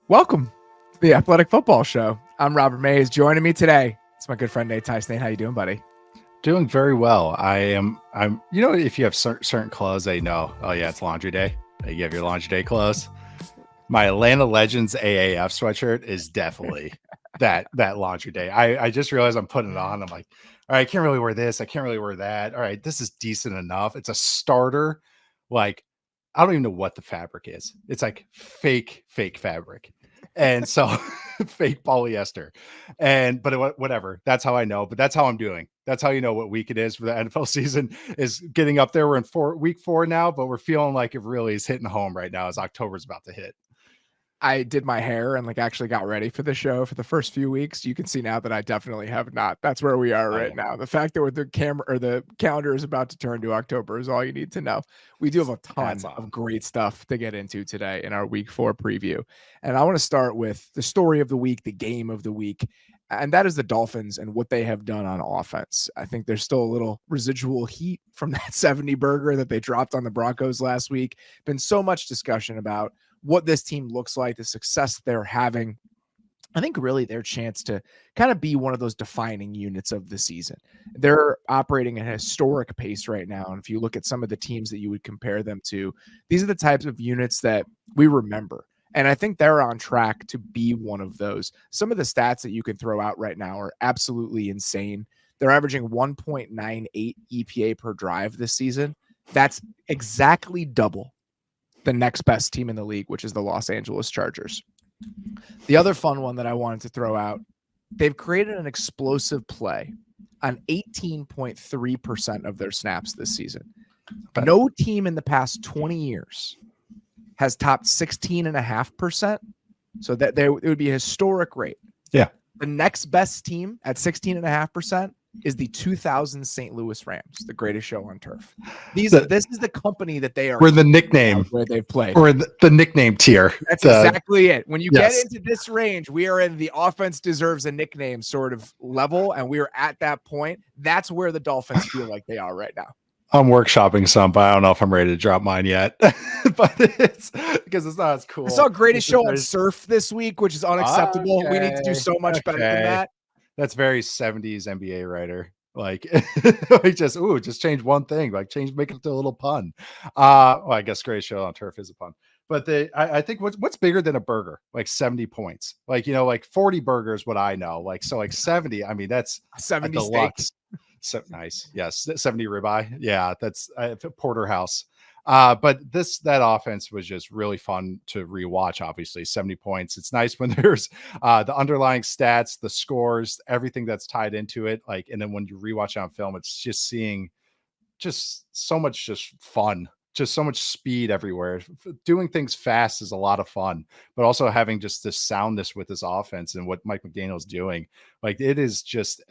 Welcome to the Athletic Football Show. I'm Robert Mays. Joining me today, it's my good friend Nate Tice. Nate, how you doing, buddy? Doing very well. I'm, if you have certain clothes, they know, oh yeah, it's laundry day. You have your laundry day clothes. My Atlanta Legends AAF sweatshirt is definitely that laundry day. I just realized I'm putting it on. I'm like, all right, I can't really wear this. I can't really wear that. All right, this is decent enough. It's a starter. Like, I don't even know what the fabric is. It's like fake fabric. And so fake polyester. But whatever. That's how I know. But that's how I'm doing. That's how you know what week it is for the NFL season is getting up there. We're in week 4 now, but we're feeling like it really is hitting home right now as October's about to hit. I did my hair and actually got ready for the show for the first few weeks. You can see now that I definitely have not. That's where we are right now. The fact that the camera or the calendar is about to turn to October is all you need to know. We do have a ton of great stuff to get into today in our week 4 preview. And I want to start with the story of the week, the game of the week. And that is the Dolphins and what they have done on offense. I think there's still a little residual heat from that 70 burger that they dropped on the Broncos last week. Been so much discussion about what this team looks like, the success they're having. I think really their chance to kind of be one of those defining units of the season. They're operating at a historic pace right now. And if you look at some of the teams that you would compare them to, these are the types of units that we remember. And I think they're on track to be one of those. Some of the stats that you can throw out right now are absolutely insane. They're averaging 1.98 EPA per drive this season. That's exactly double the next best team in the league, which is the Los Angeles Chargers. The other fun one that I wanted to throw out, they've created an explosive play on 18.3% of their snaps this season. No team in the past 20 years has topped 16.5%. So that it would be a historic rate. Yeah. The next best team at 16.5% is the 2000 St. Louis Rams, the greatest show on turf. This is the company that they are. We're the nickname where they've played. Or the nickname tier. That's exactly it. When you get into this range, we are in the offense deserves a nickname sort of level, and we are at that point. That's where the Dolphins feel like they are right now. I'm workshopping some, but I don't know if I'm ready to drop mine yet. But it's because it's not as cool. I saw greatest show on surf this week, which is unacceptable. Okay. We need to do so much better than that. That's very 70s NBA writer. Like just change one thing, make it to a little pun. Well, I guess greatest show on turf is a pun. But I think what's bigger than a burger? Like 70 points. 40 burgers, what I know. 70. I mean, that's 70 steaks. So nice. Yes. 70 ribeye. Yeah. That's porterhouse. But that offense was just really fun to rewatch. Obviously 70 points. It's nice when there's the underlying stats, the scores, everything that's tied into it. And then when you rewatch it on film, it's just seeing just so much just fun, just so much speed everywhere. Doing things fast is a lot of fun, but also having just this soundness with this offense and what Mike McDaniel's doing. It is just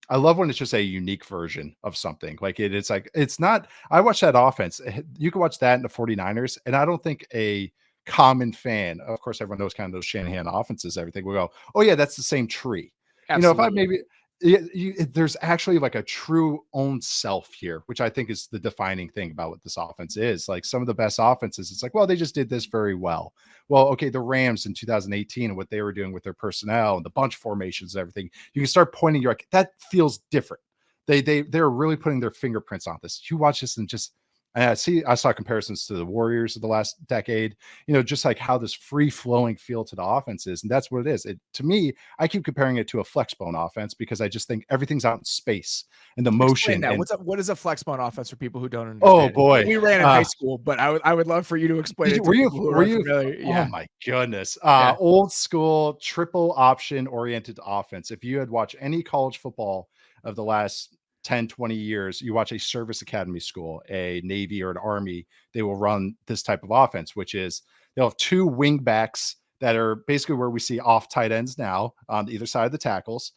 I love when it's just a unique version of something. It's not, I watch that offense. You can watch that in the 49ers. And I don't think a common fan, of course, everyone knows kind of those Shanahan offenses, everything will go, oh yeah, that's the same tree. Absolutely. There's actually a true own self here, which I think is the defining thing about what this offense is. Some of the best offenses, it's well, they just did this very well. Well, okay, the Rams in 2018 and what they were doing with their personnel and the bunch formations and everything, you can start pointing, you're like, that feels different. They're really putting their fingerprints on this. You watch this and just, I saw comparisons to the Warriors of the last decade, just how this free flowing feel to the offense is. And that's what it is. To me, I keep comparing it to a flexbone offense because I just think everything's out in space and the motion. What is a flexbone offense for people who don't understand? Oh boy. We ran in high school, but I would love for you to explain it. Were you Yeah. Oh my goodness. Old school triple option oriented offense. If you had watched any college football of the last 10, 20 years, you watch a service academy school, a Navy or an Army, they will run this type of offense, which is they'll have two wing backs that are basically where we see off tight ends now on either side of the tackles.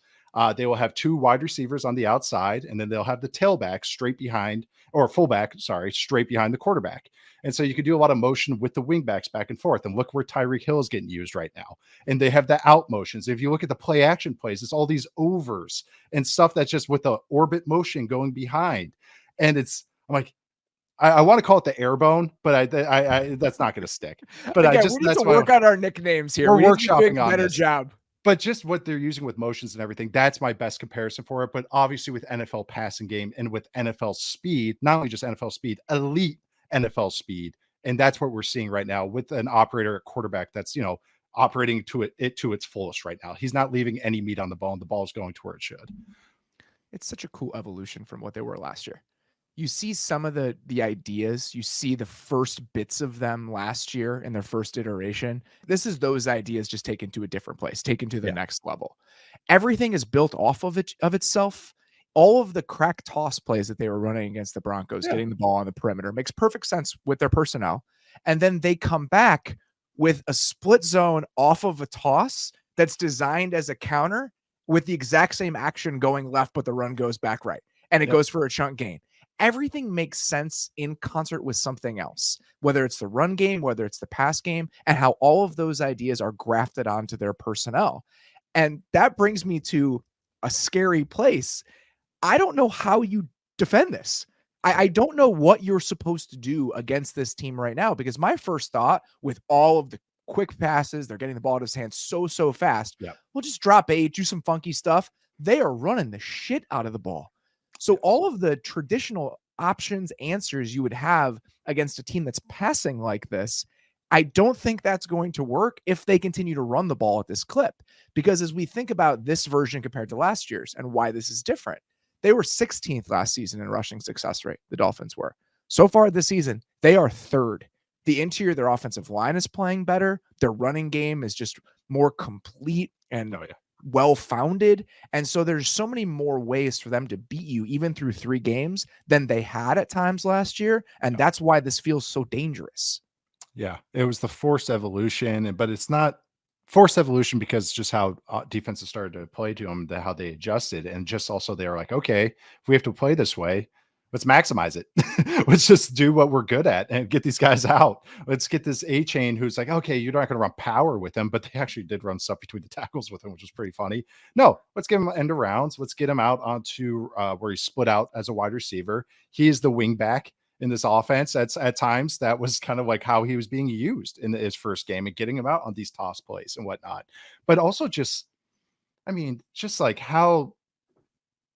They will have two wide receivers on the outside, and then they'll have the tailback straight behind, or fullback, straight behind the quarterback. And so you can do a lot of motion with the wingbacks back and forth. And look where Tyreek Hill is getting used right now. And they have the out motions. If you look at the play action plays, it's all these overs and stuff that's just with the orbit motion going behind. And I'm like, I want to call it the airbone, but I that's not going to stick. But Again, we need to work on our nicknames here. We're We need to be doing workshopping a on better this. job. But just what they're using with motions and everything, that's my best comparison for it. But obviously with NFL passing game and with NFL speed, not only just NFL speed, elite NFL speed. And that's what we're seeing right now with an operator at quarterback that's, operating to it to its fullest right now. He's not leaving any meat on the bone. The ball's going to where it should. It's such a cool evolution from what they were last year. You see some of the ideas, you see the first bits of them last year in their first iteration. This is those ideas just taken to a different place, taken to the next level. Everything is built off of itself. All of the crack toss plays that they were running against the Broncos, getting the ball on the perimeter, makes perfect sense with their personnel. And then they come back with a split zone off of a toss that's designed as a counter with the exact same action going left, but the run goes back right. And it goes for a chunk gain. Everything makes sense in concert with something else, whether it's the run game, whether it's the pass game, and how all of those ideas are grafted onto their personnel. And that brings me to a scary place. I don't know how you defend this. I don't know what you're supposed to do against this team right now, because my first thought with all of the quick passes, they're getting the ball out of his hands so fast. We'll just drop 8, do some funky stuff. They are running the shit out of the ball. So all of the traditional options, answers you would have against a team that's passing like this, I don't think that's going to work if they continue to run the ball at this clip. Because as we think about this version compared to last year's and why this is different, they were 16th last season in rushing success rate. The Dolphins were. So far this season, they are 3rd. The interior, their offensive line is playing better. Their running game is just more complete and well-founded. And so there's so many more ways for them to beat you, even through 3 games, than they had at times last year. And that's why this feels so dangerous. Yeah, it was the forced evolution, but it's not forced evolution because it's just how defenses started to play to them, how they adjusted. And just also they were like, okay, if we have to play this way, let's maximize it. Let's just do what we're good at and get these guys out. Let's get this A chain who's like, okay, you're not going to run power with them, but they actually did run stuff between the tackles with him, which was pretty funny. No, let's give him end arounds. Let's get him out onto where he split out as a wide receiver. He is the wing back in this offense. That's at times that was kind of like how he was being used in his first game and getting him out on these toss plays and whatnot. But also just like how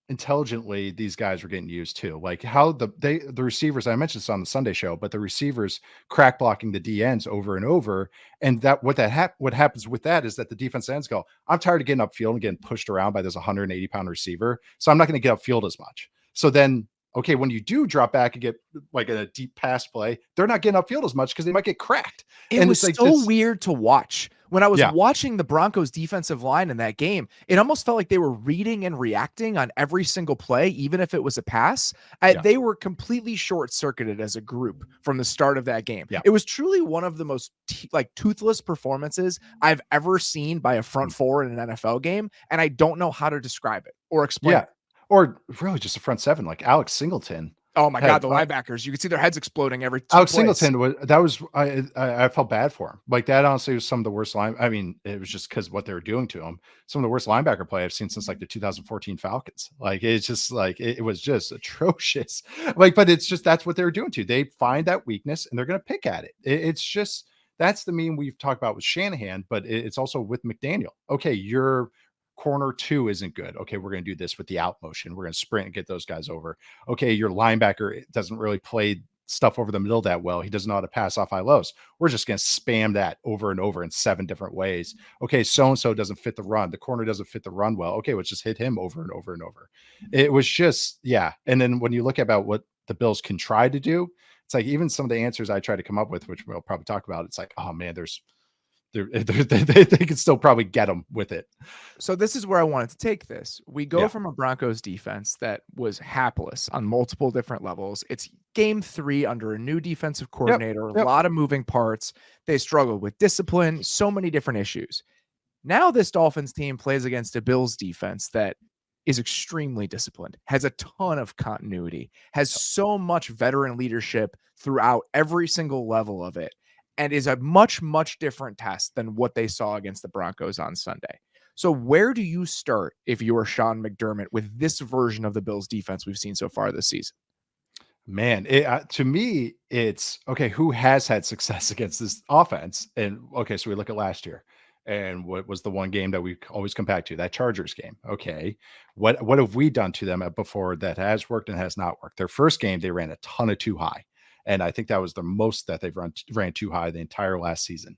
intelligently these guys were getting used too, like how the receivers, I mentioned this on the Sunday show, but the receivers crack blocking the D ends over and over. And what happens with that is that the defense ends go, I'm tired of getting upfield and getting pushed around by this 180-pound receiver. So I'm not going to get upfield as much. So then, okay, when you do drop back and get like a deep pass play, they're not getting upfield as much because they might get cracked. It was like so weird to watch. When I was watching the Broncos defensive line in that game, it almost felt like they were reading and reacting on every single play, even if it was a pass. They were completely short-circuited as a group from the start of that game. It was truly one of the most toothless performances I've ever seen by a front four in an NFL game, and I don't know how to describe it or explain it. Or really just a front seven, like Alex Singleton. Oh my God, the linebackers. You could see their heads exploding every 2 Alex plays. Singleton I felt bad for him. Like that honestly was some of the worst it was just because what they were doing to him. Some of the worst linebacker play I've seen since like the 2014 Falcons. Like it's just like it was just atrocious. But it's just that's what they were doing to. They find that weakness and they're gonna pick at it. It's just that's the meme we've talked about with Shanahan, but it's also with McDaniel. Okay, you're corner 2 isn't good. Okay, we're going to do this with the out motion. We're going to sprint and get those guys over. Okay, your linebacker doesn't really play stuff over the middle that well. He doesn't know how to pass off high lows. We're just going to spam that over and over in 7 different ways. Okay, so-and-so doesn't fit the run. The corner doesn't fit the run well. Okay, let's just hit him over and over and over. It was just, And then when you look about what the Bills can try to do, it's like even some of the answers I try to come up with, which we'll probably talk about, it's like, oh man, they can still probably get them with it. So this is where I wanted to take this. We go from a Broncos defense that was hapless on multiple different levels. It's game 3 under a new defensive coordinator, a lot of moving parts. They struggled with discipline, so many different issues. Now this Dolphins team plays against a Bills defense that is extremely disciplined, has a ton of continuity, has so much veteran leadership throughout every single level of it, and is a much, much different test than what they saw against the Broncos on Sunday. So where do you start if you are Sean McDermott with this version of the Bills defense we've seen so far this season? Man, to me, it's okay. Who has had success against this offense? And okay, so we look at last year, and what was the one game that we always come back to? That Chargers game. Okay, what have we done to them before that has worked and has not worked? Their first game, they ran a ton of too high, and I think that was the most that they've ran too high the entire last season.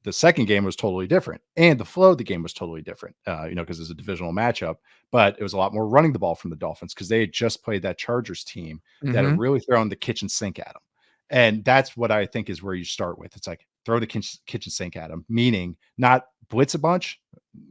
The second game was totally different, and the flow of the game was totally different, because it's a divisional matchup, but it was a lot more running the ball from the Dolphins because they had just played that Chargers team that had Mhm. really thrown the kitchen sink at them. And that's what I think is where you start with. It's like throw the kitchen sink at them, meaning not blitz a bunch,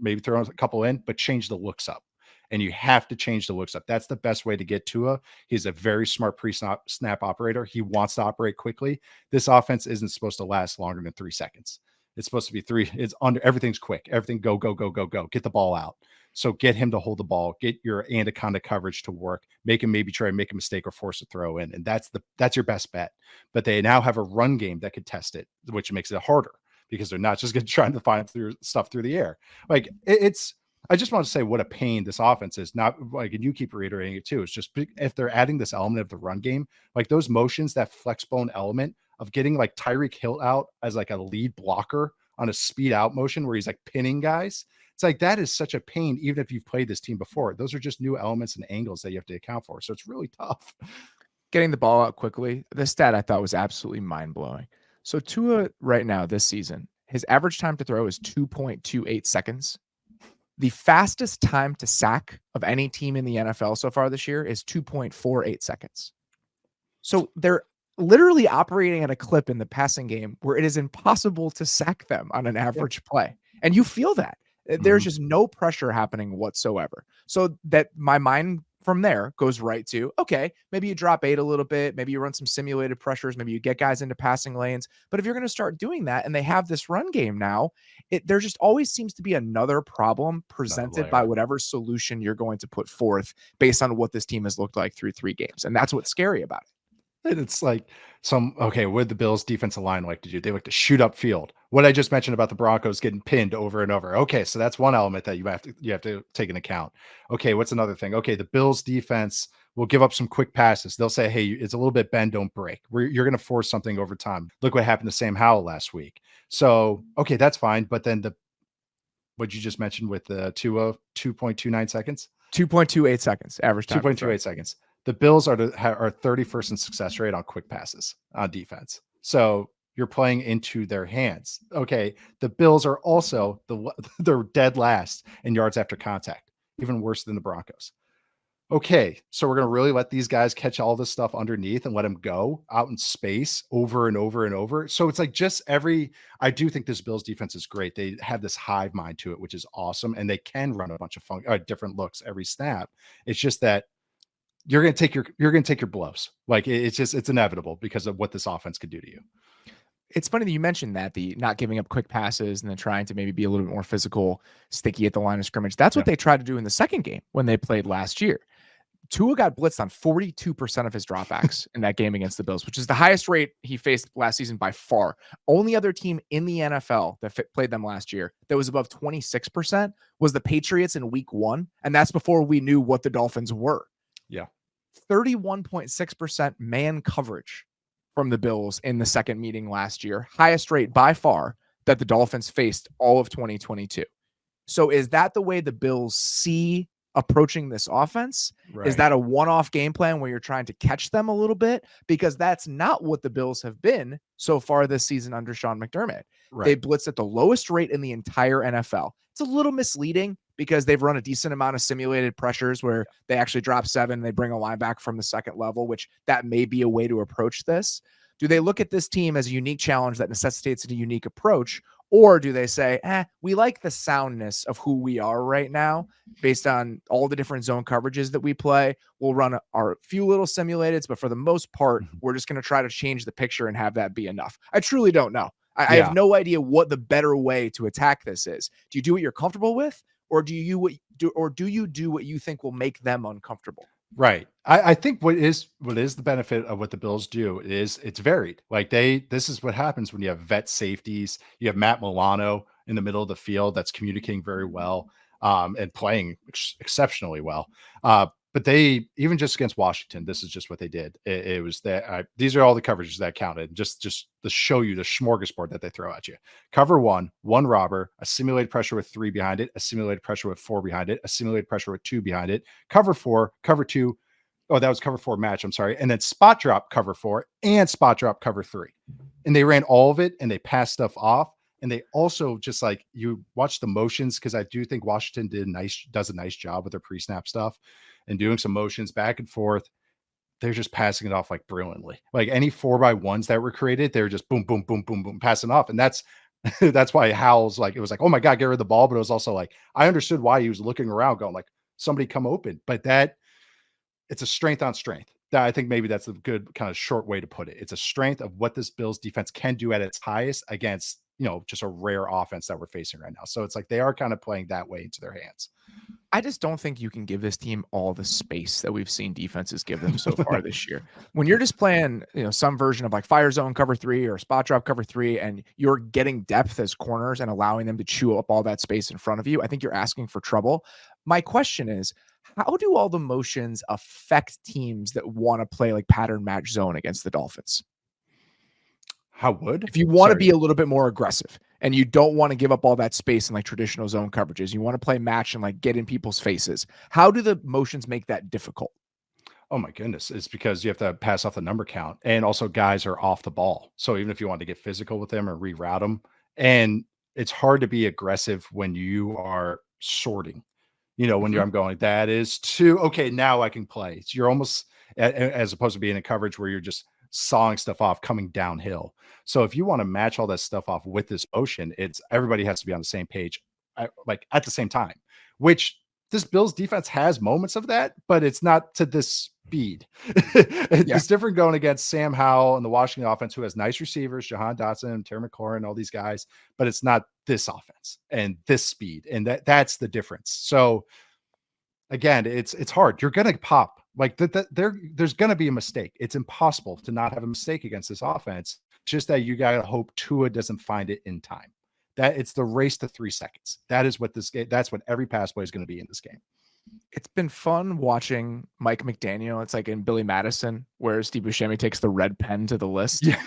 maybe throw a couple in, but change the looks up. And you have to change the looks up. That's the best way to get Tua. He's a very smart pre-snap operator. He wants to operate quickly. This offense isn't supposed to last longer than 3 seconds. It's supposed to be three. It's under everything's quick. Everything go, go, go, go, go. Get the ball out. So get him to hold the ball, get your anaconda coverage to work, make him maybe try and make a mistake or force a throw in. And that's your best bet. But they now have a run game that could test it, which makes it harder because they're not just going to try to find stuff through the air. Like it's I just want to say what a pain this offense is. Not like, and you keep reiterating it too. It's just if they're adding this element of the run game, like those motions, that flex bone element of getting like Tyreek Hill out as like a lead blocker on a speed out motion where he's like pinning guys. It's like that is such a pain, even if you've played this team before. Those are just new elements and angles that you have to account for. So it's really tough. Getting the ball out quickly. This stat I thought was absolutely mind-blowing. So Tua right now this season, his average time to throw is 2.28 seconds. The fastest time to sack of any team in the NFL so far this year is 2.48 seconds. So they're literally operating at a clip in the passing game where it is impossible to sack them on an average play. And you feel that. There's just no pressure happening whatsoever. So that my mind from there goes right to, okay, maybe you drop 8 a little bit, maybe you run some simulated pressures, maybe you get guys into passing lanes. But if you're going to start doing that and they have this run game now, there just always seems to be another problem presented by whatever solution you're going to put forth based on what this team has looked like through 3 games. And that's what's scary about it. And it's like what did the Bills defensive line like to do? They like to shoot up field. What I just mentioned about the Broncos getting pinned over and over. Okay, so that's one element that you have to take into account. Okay, what's another thing? Okay, the Bills defense will give up some quick passes. They'll say, "Hey, it's a little bit bend, don't break. You're going to force something over time." Look what happened to Sam Howell last week. So, okay, that's fine, but then what you just mentioned with the 2.29 seconds? 2.28 seconds average time. 2.28 seconds. The Bills are 31st in success rate on quick passes on defense. So you're playing into their hands. Okay. The Bills are also they're dead last in yards after contact, even worse than the Broncos. Okay. So we're going to really let these guys catch all this stuff underneath and let them go out in space over and over and over. So it's like I do think this Bills defense is great. They have this hive mind to it, which is awesome. And they can run a bunch of different looks every snap. It's just that you're going to take your blows. Like it's inevitable because of what this offense could do to you. It's funny that you mentioned that, the not giving up quick passes and then trying to maybe be a little bit more physical, sticky at the line of scrimmage. That's what they tried to do in the second game when they played last year. Tua got blitzed on 42% of his dropbacks in that game against the Bills, which is the highest rate he faced last season by far. Only other team in the NFL that played them last year that was above 26% was the Patriots in week 1. And that's before we knew what the Dolphins were. Yeah. 31.6% man coverage from the Bills in the second meeting last year. Highest rate by far that the Dolphins faced all of 2022. So is that the way the Bills see approaching this offense? Right. Is that a one-off game plan where you're trying to catch them a little bit? Because that's not what the Bills have been so far this season under Sean McDermott. Right. They blitzed at the lowest rate in the entire NFL. It's a little misleading because they've run a decent amount of simulated pressures where they actually drop 7, they bring a linebacker from the second level, which that may be a way to approach this. Do they look at this team as a unique challenge that necessitates a unique approach? Or do they say, we like the soundness of who we are right now based on all the different zone coverages that we play? We'll run our few little simulateds, but for the most part, we're just going to try to change the picture and have that be enough. I truly don't know. I have no idea what the better way to attack this is. Do you do what you're comfortable with? Or do you do what you think will make them uncomfortable? Right. I think what is the benefit of what the Bills do is it's varied. Like this is what happens when you have vet safeties. You have Matt Milano in the middle of the field that's communicating very well and playing exceptionally well. but they, even just against Washington, this is just what they did. It was that these are all the coverages that counted, just to show you the smorgasbord that they throw at you. Cover one robber, a simulated pressure with 3 behind it, a simulated pressure with 4 behind it, a simulated pressure with 2 behind it, cover 4, cover 2. Oh, that was cover 4 match. I'm sorry. And then spot drop cover 4 and spot drop cover 3. And they ran all of it and they passed stuff off. And they also just like, you watch the motions, because I do think Washington does a nice job with their pre-snap stuff and doing some motions back and forth. They're just passing it off like brilliantly. Like any 4x1s that were created, they're just boom, boom, boom, boom, boom, passing off. And that's why Howell's like, it was like, oh my God, get rid of the ball. But it was also like, I understood why he was looking around going like, somebody come open. But it's a strength on strength. I think maybe that's a good kind of short way to put it. It's a strength of what this Bills defense can do at its highest against, just a rare offense that we're facing right now. So it's like they are kind of playing that way into their hands. I just don't think you can give this team all the space that we've seen defenses give them so far this year. When you're just playing, some version of like fire zone cover 3 or spot drop cover 3, and you're getting depth as corners and allowing them to chew up all that space in front of you, I think you're asking for trouble. My question is, how do all the motions affect teams that want to play like pattern match zone against the Dolphins? How would? If you want to be a little bit more aggressive and you don't want to give up all that space in like traditional zone coverages, you want to play match and like get in people's faces, how do the motions make that difficult? Oh my goodness. It's because you have to pass off the number count, and also guys are off the ball. So even if you want to get physical with them or reroute them, and it's hard to be aggressive when you are sorting, when I'm going, that is too, okay, now I can play. So you're almost, as opposed to being in coverage where you're just sawing stuff off coming downhill. So if you want to match all that stuff off with this motion, it's everybody has to be on the same page, like at the same time, which this Bills defense has moments of that, but it's not to this speed. It's different going against Sam Howell and the Washington offense, who has nice receivers, Jahan Dotson, Terry McLaurin, all these guys, but it's not this offense and this speed. And that's the difference. So again, it's hard. You're going to pop. Like there's going to be a mistake. It's impossible to not have a mistake against this offense. Just that you got to hope Tua doesn't find it in time. That it's the race to 3 seconds. That is what this game. That's what every pass play is going to be in this game. It's been fun watching Mike McDaniel. It's like in Billy Madison, where Steve Buscemi takes the red pen to the list. Yeah.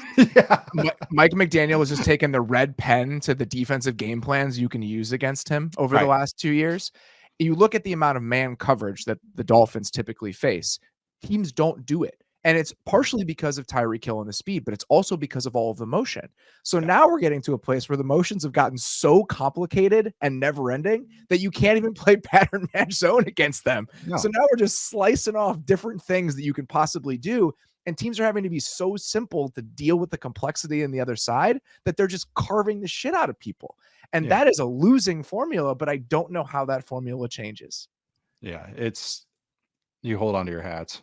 Mike McDaniel has just taken the red pen to the defensive game plans you can use against him over the last 2 years. You look at the amount of man coverage that the Dolphins typically face, teams don't do it. And it's partially because of Tyreek Hill and the speed, but it's also because of all of the motion. So now we're getting to a place where the motions have gotten so complicated and never ending that you can't even play pattern match zone against them. No. So now we're just slicing off different things that you can possibly do. And teams are having to be so simple to deal with the complexity on the other side that they're just carving the shit out of people. And that is a losing formula, but I don't know how that formula changes. Yeah, you hold on to your hats.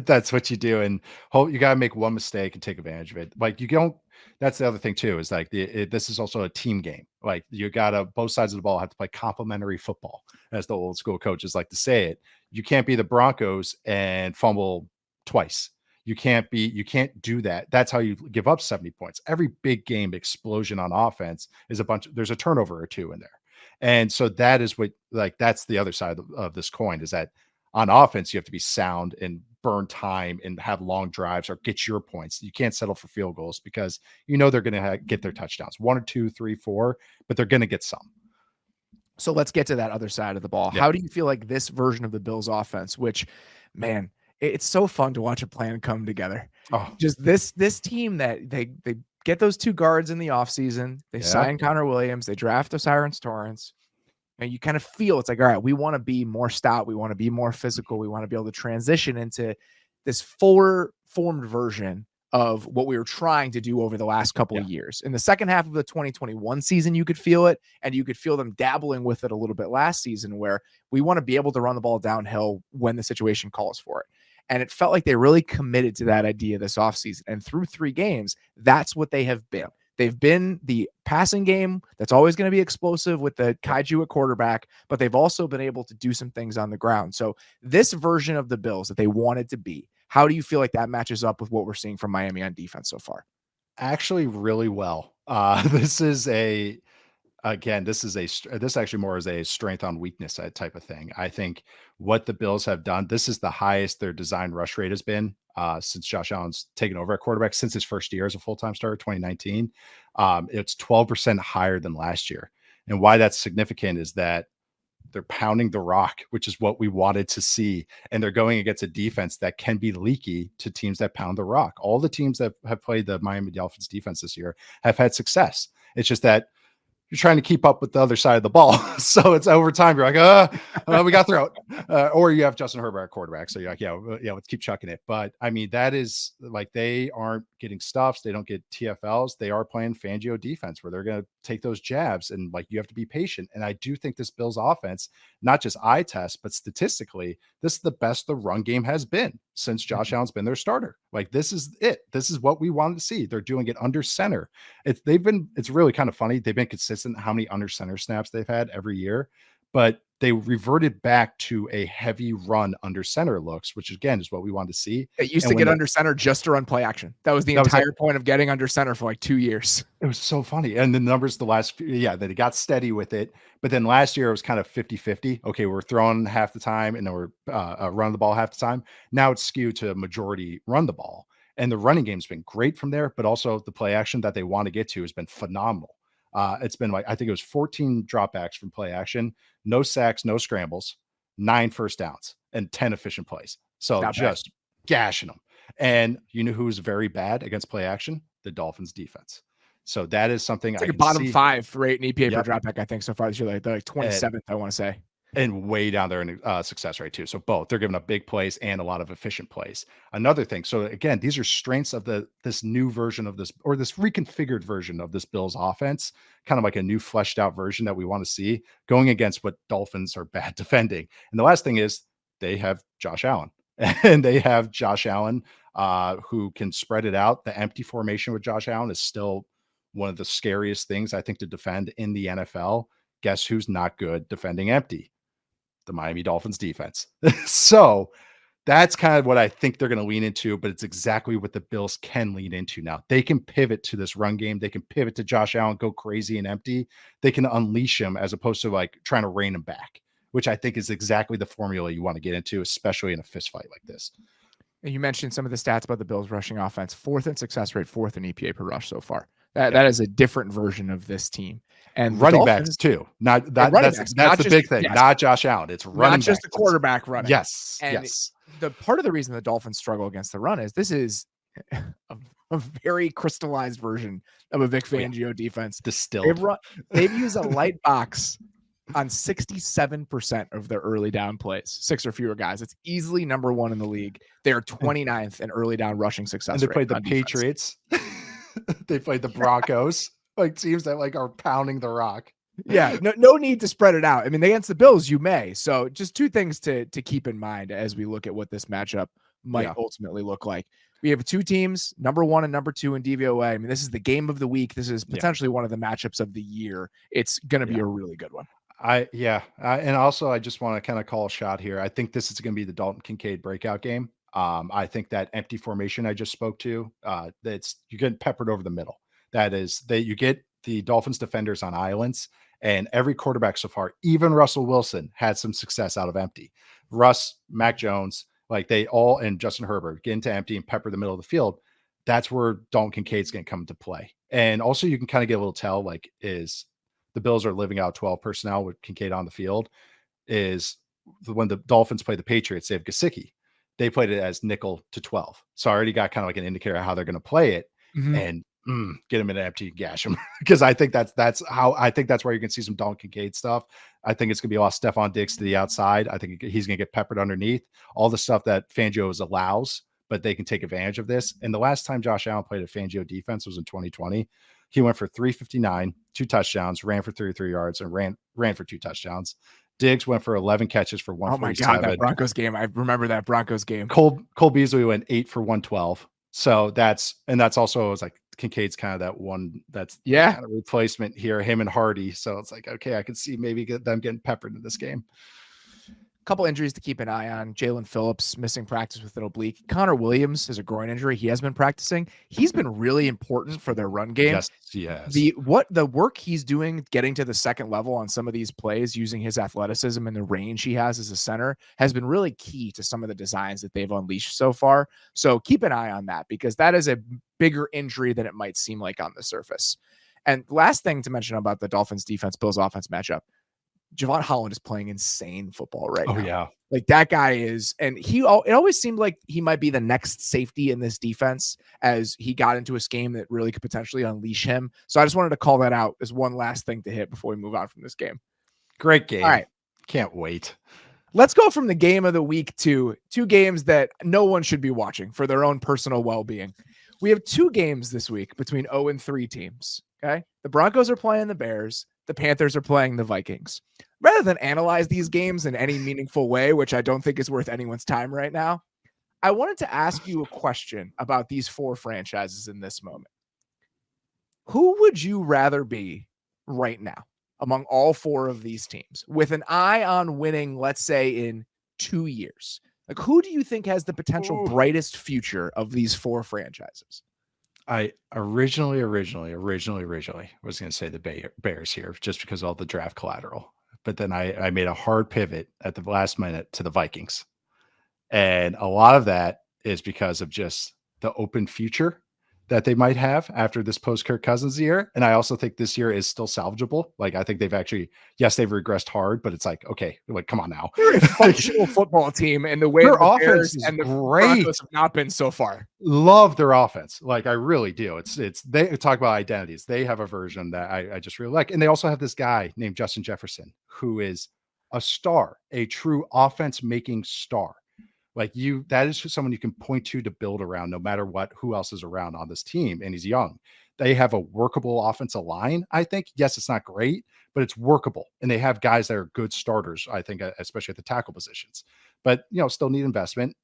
That's what you do. And you got to make one mistake and take advantage of it. Like you don't, that's the other thing too, is like this is also a team game. Like you got to, both sides of the ball have to play complementary football, as the old school coaches like to say it. You can't be the Broncos and fumble twice. You can't do that. That's how you give up 70 points. Every big game explosion on offense is there's a turnover or 2 in there. And so that is what, like, that's the other side of this coin, is that on offense, you have to be sound and burn time and have long drives or get your points. You can't settle for field goals because they're going to get their touchdowns, 1 or 2, 3, 4, but they're going to get some. So let's get to that other side of the ball. Yeah. How do you feel like this version of the Bills offense, which, man, it's so fun to watch a plan come together. Oh. Just this team that they get those 2 guards in the offseason. They sign Connor Williams. They draft O'Cyrus Torrance. And you kind of feel it's like, all right, we want to be more stout. We want to be more physical. We want to be able to transition into this fuller formed version of what we were trying to do over the last couple of years. In the second half of the 2021 season, you could feel it, and you could feel them dabbling with it a little bit last season, where we want to be able to run the ball downhill when the situation calls for it. And it felt like they really committed to that idea this offseason. And through 3 games, that's what they have been. They've been the passing game that's always going to be explosive with the kaiju at quarterback, but they've also been able to do some things on the ground. So this version of the Bills that they wanted to be, how do you feel like that matches up with what we're seeing from Miami on defense so far? Actually, really well. This is again, this actually more is a strength on weakness type of thing. I think what the Bills have done, this is the highest their design rush rate has been since Josh Allen's taken over at quarterback since his first year as a full-time starter, 2019. It's 12% higher than last year. And why that's significant is that they're pounding the rock, which is what we wanted to see. And they're going against a defense that can be leaky to teams that pound the rock. All the teams that have played the Miami Dolphins defense this year have had success. It's just that you're trying to keep up with the other side of the ball. So it's over time. You're like, we got to throw it. Or you have Justin Herbert at quarterback. So you're like, yeah, let's keep chucking it. But I mean, that is like, they aren't getting stuffs. They don't get TFLs. They are playing Fangio defense where they're going to take those jabs. And like, you have to be patient. And I do think this Bills offense, not just eye test, but statistically, this is the best the run game has been since Josh Allen's been their starter. Like, this is it. This is what we wanted to see. They're doing it under center. It's really kind of funny. They've been consistent how many under center snaps they've had every year, but they reverted back to a heavy run under center looks, which again is what we wanted to see. It used to get under center just to run play action. That was the entire point of getting under center for like 2 years. It was so funny. And the numbers the last few, that it got steady with it. But then last year it was kind of 50-50. Okay, we're throwing half the time and then we're running the ball half the time. Now it's skewed to majority run the ball. And the running game's been great from there, but also the play action that they want to get to has been phenomenal. It's been like, I think it was 14 dropbacks from play action, no sacks, no scrambles, 9 first downs, and 10 efficient plays. So not just gashing them. And you know who's very bad against play action? The Dolphins defense. So that is something it's like a bottom 5 rate in EPA per dropback, I think, so far this year. They're like 27th, I want to say. And way down there in success rate too. So both, they're giving up big plays and a lot of efficient plays. Another thing. So again, these are strengths of this new version of this, or this reconfigured version of this Bills offense, kind of like a new fleshed out version that we want to see going against what Dolphins are bad defending. And the last thing is they have Josh Allen and they have Josh Allen who can spread it out. The empty formation with Josh Allen is still one of the scariest things I think to defend in the NFL. Guess who's not good defending empty? The Miami Dolphins defense. So that's kind of what I think they're going to lean into, but it's exactly what the Bills can lean into now. They can pivot to this run game. They can pivot to Josh Allen, go crazy and empty. They can unleash him as opposed to like trying to rein him back, which I think is exactly the formula you want to get into, especially in a fist fight like this. And you mentioned some of the stats about the Bills rushing offense, 4th in success rate, 4th in EPA per rush so far. That is a different version of this team. And running backs too. Not that that's the big thing. Yes. Not Josh Allen. It's running not just the quarterback running. Yes. And the part of the reason the Dolphins struggle against the run is this is a very crystallized version of a Vic Fangio defense. Distilled. They've used a light box on 67% of their early down plays, 6 or fewer guys. It's easily number 1 in the league. They are 29th in early down rushing success. And they played the Patriots. They played the Broncos, like teams that like are pounding the rock. Yeah, no need to spread it out. I mean, against the Bills, you may. So just 2 things to keep in mind as we look at what this matchup might ultimately look like. We have 2 teams, number 1 and number 2 in DVOA. I mean, this is the game of the week. This is potentially one of the matchups of the year. It's going to be a really good one. And also I just want to kind of call a shot here. I think this is going to be the Dalton Kincaid breakout game. I think that empty formation I just spoke to, you're getting peppered over the middle. That is you get the Dolphins defenders on islands, and every quarterback so far, even Russell Wilson, had some success out of empty. Russ, Mac Jones, like they all, and Justin Herbert get into empty and pepper the middle of the field. That's where Dalton Kincaid's going to come into play. And also you can kind of get a little tell, like, is the Bills are living out 12 personnel with Kincaid on the field. Is when the Dolphins play the Patriots, they have Gesicki. They played it as nickel to 12. So I already got kind of like an indicator of how they're going to play it and get them in an empty, gash them. Because I think that's where you can see some Dalton Kincaid stuff. I think it's going to be a lot of Stephon Diggs to the outside. I think he's going to get peppered underneath. All the stuff that Fangio allows, but they can take advantage of this. And the last time Josh Allen played a Fangio defense was in 2020. He went for 359, 2 touchdowns, ran for 33 yards, and ran for 2 touchdowns. Diggs went for 11 catches for 147. Oh my God, that Broncos game. I remember that Broncos game. Cole Beasley went 8 for 112. So that's also, it was like Kincaid's kind of that one that's kind of replacement here, him and Hardy. So it's like, okay, I can see maybe them getting peppered in this game. couple injuries to keep an eye on. Jalen Phillips missing practice with an oblique. Connor Williams has a groin injury. He has been practicing. He's been really important for their run game. Yes, yes. The work he's doing getting to the second level on some of these plays using his athleticism and the range he has as a center has been really key to some of the designs that they've unleashed so far. So keep an eye on that because that is a bigger injury than it might seem like on the surface. And last thing to mention about the Dolphins defense, Bills offense matchup, Javon Holland is playing insane football right now. Oh, yeah. Like that guy is, and it always seemed like he might be the next safety in this defense as he got into a scheme that really could potentially unleash him. So I just wanted to call that out as one last thing to hit before we move on from this game. Great game. All right. Can't wait. Let's go from the game of the week to two games that no one should be watching for their own personal well-being. We have two games this week between 0-3 teams. Okay. The Broncos are playing the Bears. The Panthers are playing the Vikings. Rather than analyze these games in any meaningful way, which I don't think is worth anyone's time right now, I wanted to ask you a question about these four franchises in this moment. Who would you rather be right now among all four of these teams with an eye on winning, let's say, in 2 years? Like, who do you think has the potential brightest future of these four franchises? I originally was going to say the Bears here just because of all the draft collateral. But then I made a hard pivot at the last minute to the Vikings. And a lot of that is because of just the open future that they might have after this post Kirk Cousins year. And I also think this year is still salvageable. Like, I think they've regressed hard, but it's like, okay, like, come on now. They're a functional football team, and the way their the offense Bears is and the great. Broncos have not been so far. Love their offense. Like, I really do. They talk about identities. They have a version that I just really like. And they also have this guy named Justin Jefferson, who is a star, a true offense making star. Like, that is just someone you can point to build around no matter who else is around on this team. And he's young. They have a workable offensive line. I think, yes, it's not great, but it's workable. And they have guys that are good starters, I think, especially at the tackle positions, but still need investment.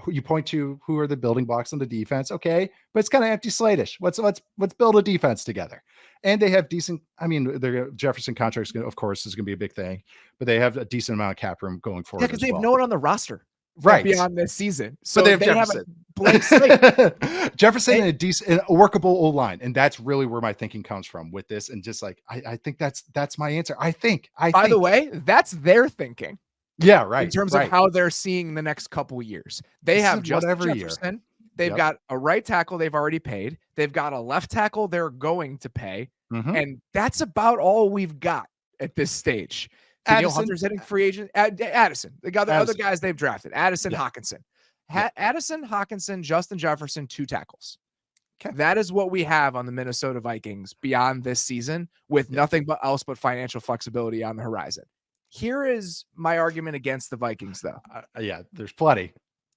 You point to who are the building blocks on the defense. Okay. But it's kind of empty slate-ish. Let's build a defense together. And they have decent, their Jefferson contracts, of course, is going to be a big thing, but they have a decent amount of cap room going forward. Yeah, because they have no one on the roster. Right. Beyond this season. So but they have Jefferson. Blank slate. Jefferson and a workable old line. And that's really where my thinking comes from with this. And just like, I think that's my answer. By the way, that's their thinking. Yeah, right. In terms of how they're seeing the next couple years. They have Justin Jefferson. Year. They've got a right tackle they've already paid. They've got a left tackle they're going to pay. Mm-hmm. And that's about all we've got at this stage. Daniel Hunter's hitting free agent. Addison. They got the other guys they've drafted. Addison, Hockenson. Addison, Hockenson, Justin Jefferson, 2 tackles. Okay. That is what we have on the Minnesota Vikings beyond this season with nothing else but financial flexibility on the horizon. Here is my argument against the Vikings, though. There's plenty.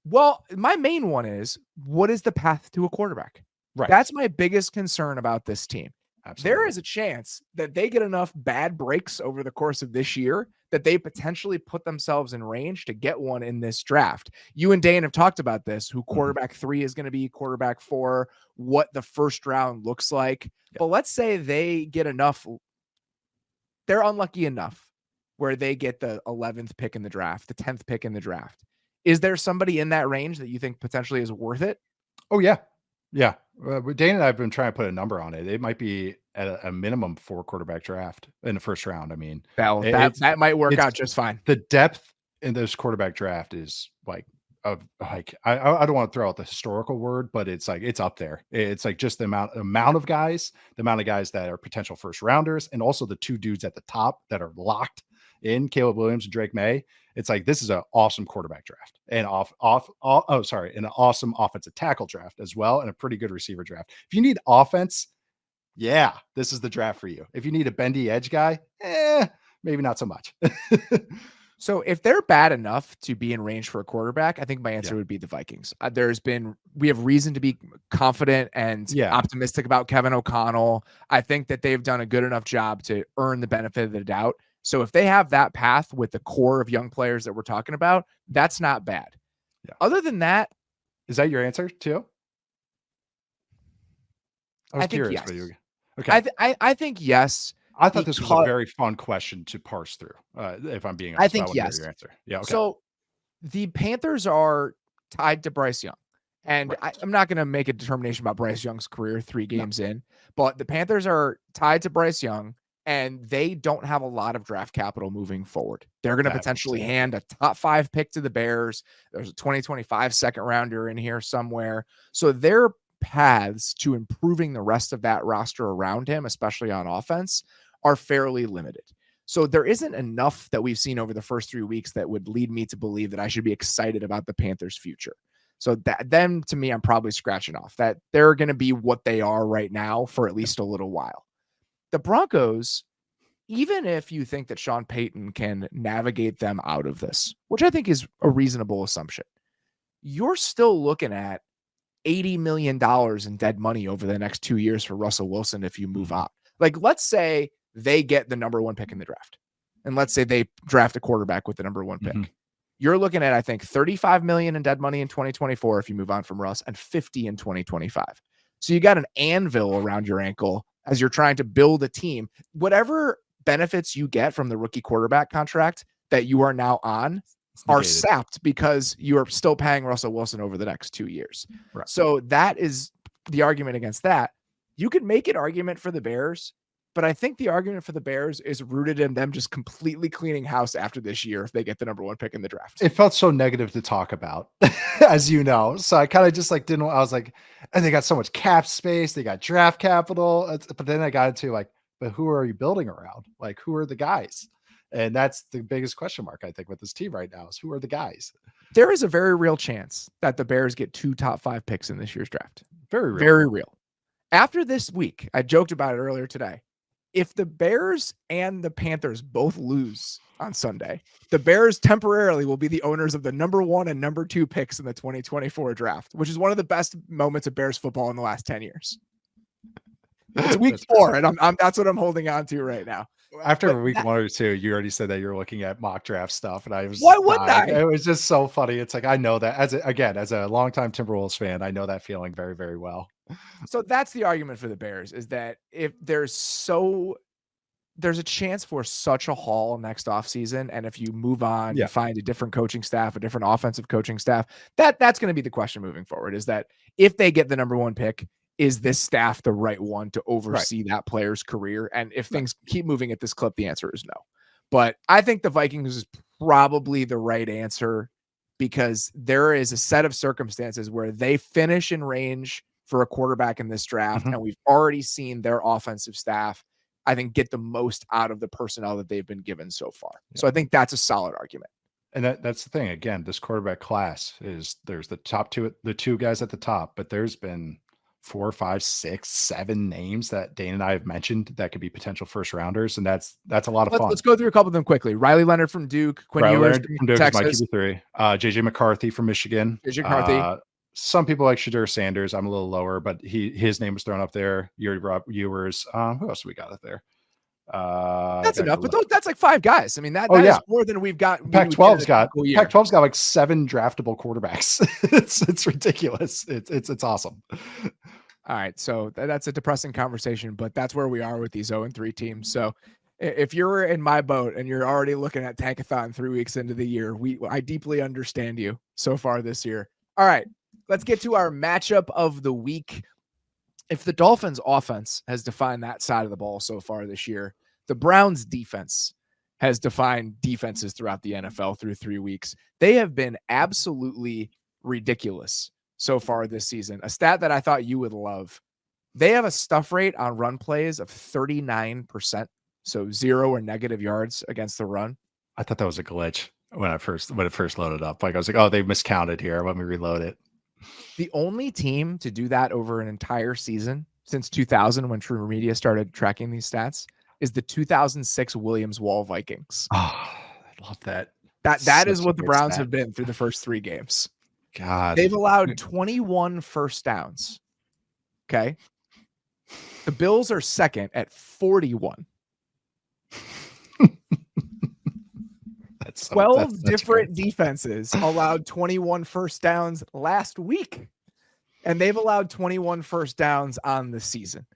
Well, my main one is, what is the path to a quarterback? Right. That's my biggest concern about this team. Absolutely. There is a chance that they get enough bad breaks over the course of this year that they potentially put themselves in range to get one in this draft. You and Dane have talked about this, who quarterback 3 is going to be, quarterback 4, what the first round looks like. Yeah. But let's say they get enough. They're unlucky enough where they get the 11th pick in the draft, the 10th pick in the draft. Is there somebody in that range that you think potentially is worth it? Oh, yeah. Yeah. Dane and I have been trying to put a number on it. It might be at a minimum 4 quarterback draft in the first round. That might work out just fine. The depth in this quarterback draft is I don't want to throw out the historical word, but it's up there. It's like just the amount of guys, that are potential first rounders, and also the 2 dudes at the top that are locked in, Caleb Williams and Drake May. It's like, this is an awesome quarterback draft and an awesome offensive tackle draft as well. And a pretty good receiver draft. If you need offense, this is the draft for you. If you need a bendy edge guy, maybe not so much. So if they're bad enough to be in range for a quarterback, I think my answer would be the Vikings. We have reason to be confident and optimistic about Kevin O'Connell. I think that they've done a good enough job to earn the benefit of the doubt. So if they have that path with the core of young players that we're talking about, that's not bad. Yeah. Other than that, is that your answer too? I think yes. Okay. I think yes. I thought this was a because very fun question to parse through. If I'm being I honest, but I think want to hear yes. your answer. Yeah. Okay. So the Panthers are tied to Bryce Young. And Right. I'm not going to make a determination about Bryce Young's career 3 No. games in, but the Panthers are tied to Bryce Young, and they don't have a lot of draft capital moving forward. They're going to That makes potentially sense. hand a top 5 pick to the Bears. There's a 2025 second rounder in here somewhere. So their paths to improving the rest of that roster around him, especially on offense, are fairly limited. So there isn't enough that we've seen over the first 3 weeks that would lead me to believe that I should be excited about the Panthers' future. So that then to me, I'm probably scratching off that they're going to be what they are right now for at least a little while. The Broncos, even if you think that Sean Payton can navigate them out of this, which I think is a reasonable assumption, you're still looking at $80 million in dead money over the next 2 years for Russell Wilson if you move on. Like, let's say they get the number 1 pick in the draft, and let's say they draft a quarterback with the number 1 pick. You're looking at, I think, $35 million in dead money in 2024 if you move on from Russ, and 50 in 2025. So you got an anvil around your ankle as you're trying to build a team. Whatever benefits you get from the rookie quarterback contract that you are now on are sapped because you are still paying Russell Wilson over the next 2 years. Right. So that is the argument against that. You could make an argument for the Bears, but I think the argument for the Bears is rooted in them just completely cleaning house after this year if they get the number 1 pick in the draft. It felt so negative to talk about, as you know. So I kind of just like didn't. I was like, and they got so much cap space, they got draft capital. But then I got into like, but who are you building around? Like, who are the guys? And that's the biggest question mark, I think, with this team right now is who are the guys? There is a very real chance that the Bears get 2 top 5 picks in this year's draft. Very real. Very real. After this week, I joked about it earlier today. If the Bears and the Panthers both lose on Sunday, the Bears temporarily will be the owners of the number 1 and number 2 picks in the 2024 draft, which is one of the best moments of Bears football in the last 10 years. It's week 4, and I'm that's what I'm holding on to right now. After week 1 or 2, you already said that you're looking at mock draft stuff, and I was why wouldn't I? It was just so funny. It's like I know that as a longtime Timberwolves fan, I know that feeling very, very well. So that's the argument for the Bears is that if there's a chance for such a haul next offseason, and if you move on, you find a different coaching staff, a different offensive coaching staff, that's going to be the question moving forward is that if they get the number 1 pick, is this staff the right one to oversee that player's career? And if things keep moving at this clip, the answer is no. But I think the Vikings is probably the right answer because there is a set of circumstances where they finish in range for a quarterback in this draft. And we've already seen their offensive staff, I think, get the most out of the personnel that they've been given so far. So I think that's a solid argument. And that's the thing. Again, this quarterback class there's the top 2 guys at the top, but there's been 4, 5, 6, 7 names that Dane and I have mentioned that could be potential first rounders. And that's a lot of fun. Let's go through a couple of them quickly. Riley Leonard from Duke, Quinn Ewers from Duke Texas, is my QB3, JJ McCarthy from Michigan. JJ McCarthy. Some people like Shadur Sanders. I'm a little lower, but his name was thrown up there. You already brought Ewers. Who else do we got up there? That's enough, but that's like 5 guys. I mean, that is more than we've got. Pac-12's got like 7 draftable quarterbacks. it's ridiculous. It's awesome. All right, so that's a depressing conversation, but that's where we are with these 0-3 teams. So if you're in my boat and you're already looking at Tankathon 3 weeks into the year, I deeply understand you so far this year. All right, let's get to our matchup of the week. If the Dolphins offense has defined that side of the ball so far this year, the Browns defense has defined defenses throughout the NFL through 3 weeks. They have been absolutely ridiculous so far this season. A stat that I thought you would love. They have a stuff rate on run plays of 39%. So 0 or negative yards against the run. I thought that was a glitch when it first loaded up. Like I was like, oh, they miscounted here. Let me reload it. The only team to do that over an entire season since 2000, when True Media started tracking these stats, is the 2006 Williams Wall Vikings. Oh, I love that. That is what the Browns have been through the first 3 games. God, they've allowed 21 first downs. Okay. The Bills are second at 41. 12 different defenses allowed 21 first downs last week, and they've allowed 21 first downs on the season.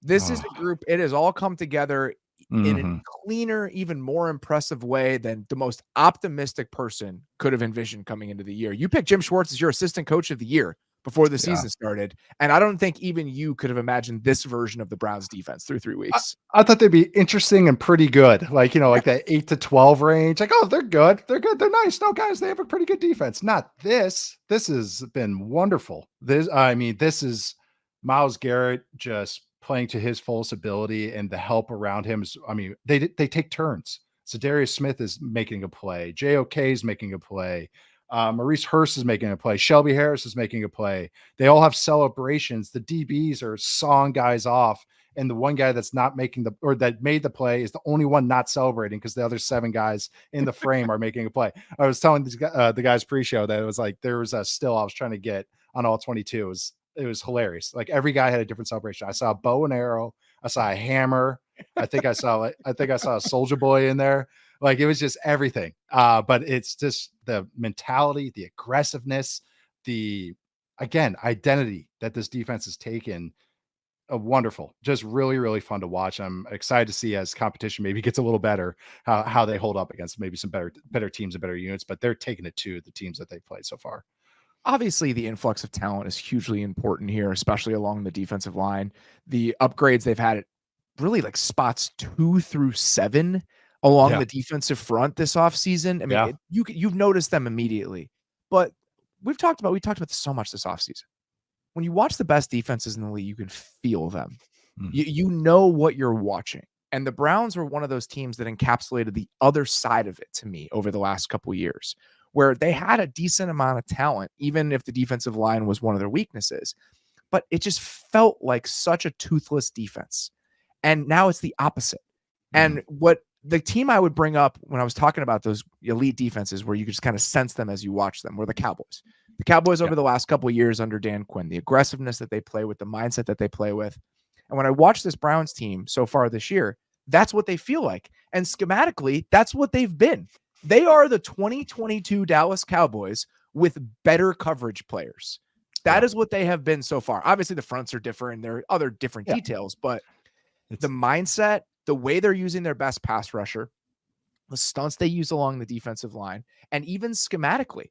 This is a group. It has all come together in a Mm-hmm. cleaner, even more impressive way than the most optimistic person could have envisioned coming into the year. You picked Jim Schwartz as your assistant coach of the year before the Yeah. season started, and I don't think even you could have imagined this version of the Browns defense through 3 weeks. I thought they'd be interesting and pretty good. Like, Yeah. like that 8 to 12 range. Like, oh, they're good. They're good. They're nice. No, guys, they have a pretty good defense. Not this. This has been wonderful. This is Myles Garrett just playing to his fullest ability, and the help around him is, they take turns. So Darius Smith is making a play. JOK is making a play. Maurice Hurst is making a play. Shelby Harris is making a play. They all have celebrations. The DBs are sawing guys off. And the one guy that's not making that made the play is the only one not celebrating because the other 7 guys in the frame are making a play. I was telling the guys pre-show that it was like there was a still I was trying to get on all 22. It was hilarious. Like every guy had a different celebration. I saw a bow and arrow. I saw a hammer. I think I saw a Soldier Boy in there. Like it was just everything. But it's just the mentality, the aggressiveness, the identity that this defense has taken. Wonderful, just really, really fun to watch. I'm excited to see as competition maybe gets a little better, how they hold up against maybe some better teams and better units, but they're taking it to the teams that they've played so far. Obviously, the influx of talent is hugely important here, especially along the defensive line. The upgrades they've had at really like spots 2 through 7 along Yeah. the defensive front this offseason. I mean, Yeah. you've noticed them immediately, but we talked about this so much this offseason. When you watch the best defenses in the league, you can feel them. You know what you're watching. And the Browns were one of those teams that encapsulated the other side of it to me over the last couple of years, where they had a decent amount of talent, even if the defensive line was one of their weaknesses. But it just felt like such a toothless defense. And now it's the opposite. And what the team I would bring up when I was talking about those elite defenses where you could just kind of sense them as you watch them were the Cowboys. The Cowboys over the last couple of years under Dan Quinn, the aggressiveness that they play with, the mindset that they play with. And when I watch this Browns team so far this year, that's what they feel like. And schematically, that's what they've been. They are the 2022 Dallas Cowboys with better coverage players. That is what they have been so far. Obviously, the fronts are different and there are other different details, but the mindset, the way they're using their best pass rusher, the stunts they use along the defensive line, and even schematically,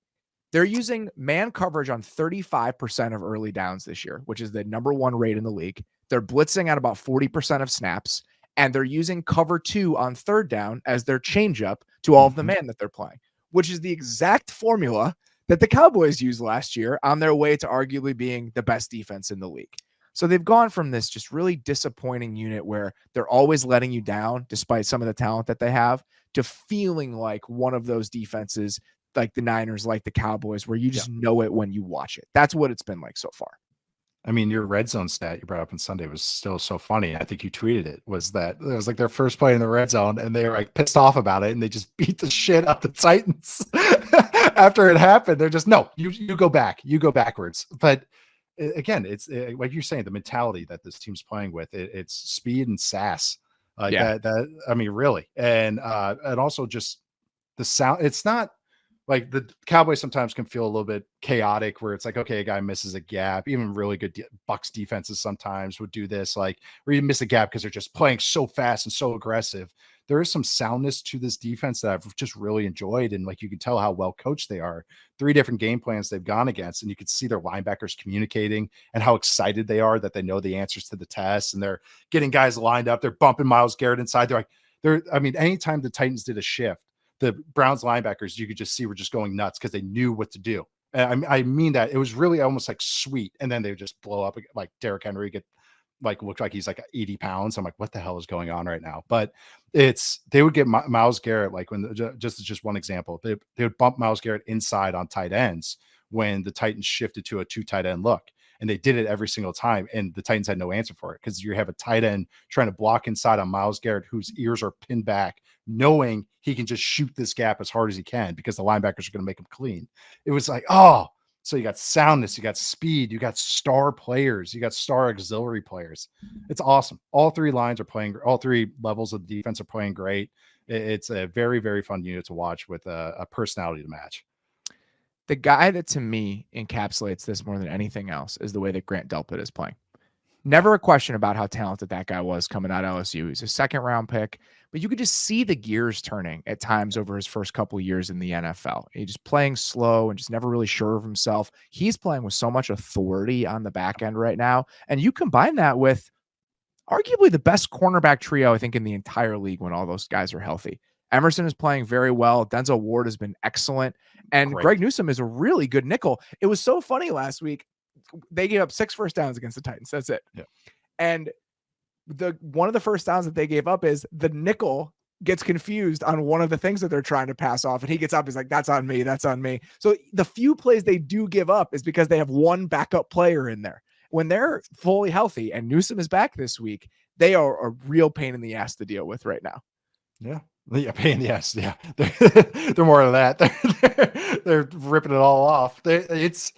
they're using man coverage on 35% of early downs this year, which is the number 1 rate in the league. They're blitzing at about 40% of snaps, and they're using cover 2 on 3rd down as their changeup to all of the man that they're playing, which is the exact formula that the Cowboys used last year on their way to arguably being the best defense in the league. So they've gone from this just really disappointing unit where they're always letting you down despite some of the talent that they have to feeling like one of those defenses like the Niners, like the Cowboys, where you just know it when you watch it. That's what it's been like so far. I mean, your red zone stat you brought up on Sunday was still so funny. I think you tweeted it was that it was like their first play in the red zone and they were like pissed off about it and they just beat the shit out the Titans after it happened. They're just, no, you go back, you go backwards. But again, it's like you're saying, the mentality that this team's playing with, it's speed and sass. Really. And also just the sound. It's not like the Cowboys sometimes can feel a little bit chaotic where it's like, okay, a guy misses a gap. Even really good Bucs defenses sometimes would do this, like where you miss a gap because they're just playing so fast and so aggressive. There is some soundness to this defense that I've just really enjoyed. And like, you can tell how well coached they are. 3 different game plans they've gone against, and you can see their linebackers communicating and how excited they are that they know the answers to the tests and they're getting guys lined up. They're bumping Myles Garrett inside. Anytime the Titans did a shift, the Browns linebackers, you could just see were just going nuts because they knew what to do. And I mean that it was really almost like sweet. And then they would just blow up like Derrick Henry looked like he's like 80 pounds. I'm like, what the hell is going on right now? But they would get Myles Garrett, like when just one example, they would bump Myles Garrett inside on tight ends when the Titans shifted to a 2 tight end look. And they did it every single time. And the Titans had no answer for it because you have a tight end trying to block inside on Myles Garrett, whose ears are pinned back, knowing he can just shoot this gap as hard as he can because the linebackers are going to make him clean. It was like, so you got soundness, you got speed, you got star players, you got star auxiliary players. It's awesome. All 3 lines are playing, all 3 levels of the defense are playing great. It's a very, very fun unit to watch with a personality to match. The guy that to me encapsulates this more than anything else is the way that Grant Delpit is playing. Never a question about how talented that guy was coming out of LSU. He's a second-round pick, but you could just see the gears turning at times over his first couple of years in the NFL. He's just playing slow and just never really sure of himself. He's playing with so much authority on the back end right now, and you combine that with arguably the best cornerback trio, I think, in the entire league when all those guys are healthy. Emerson is playing very well. Denzel Ward has been excellent. And Great. Greg Newsome is a really good nickel. It was so funny last week. They gave up 6 first downs against the Titans. That's it. Yeah. And one of the first downs that they gave up is the nickel gets confused on one of the things that they're trying to pass off. And he gets up. He's like, that's on me. That's on me. So the few plays they do give up is because they have one backup player in there. When they're fully healthy and Newsome is back this week, they are a real pain in the ass to deal with right now. Yeah. Pain in the ass. Yeah. They're more of that. They're ripping it all off. It's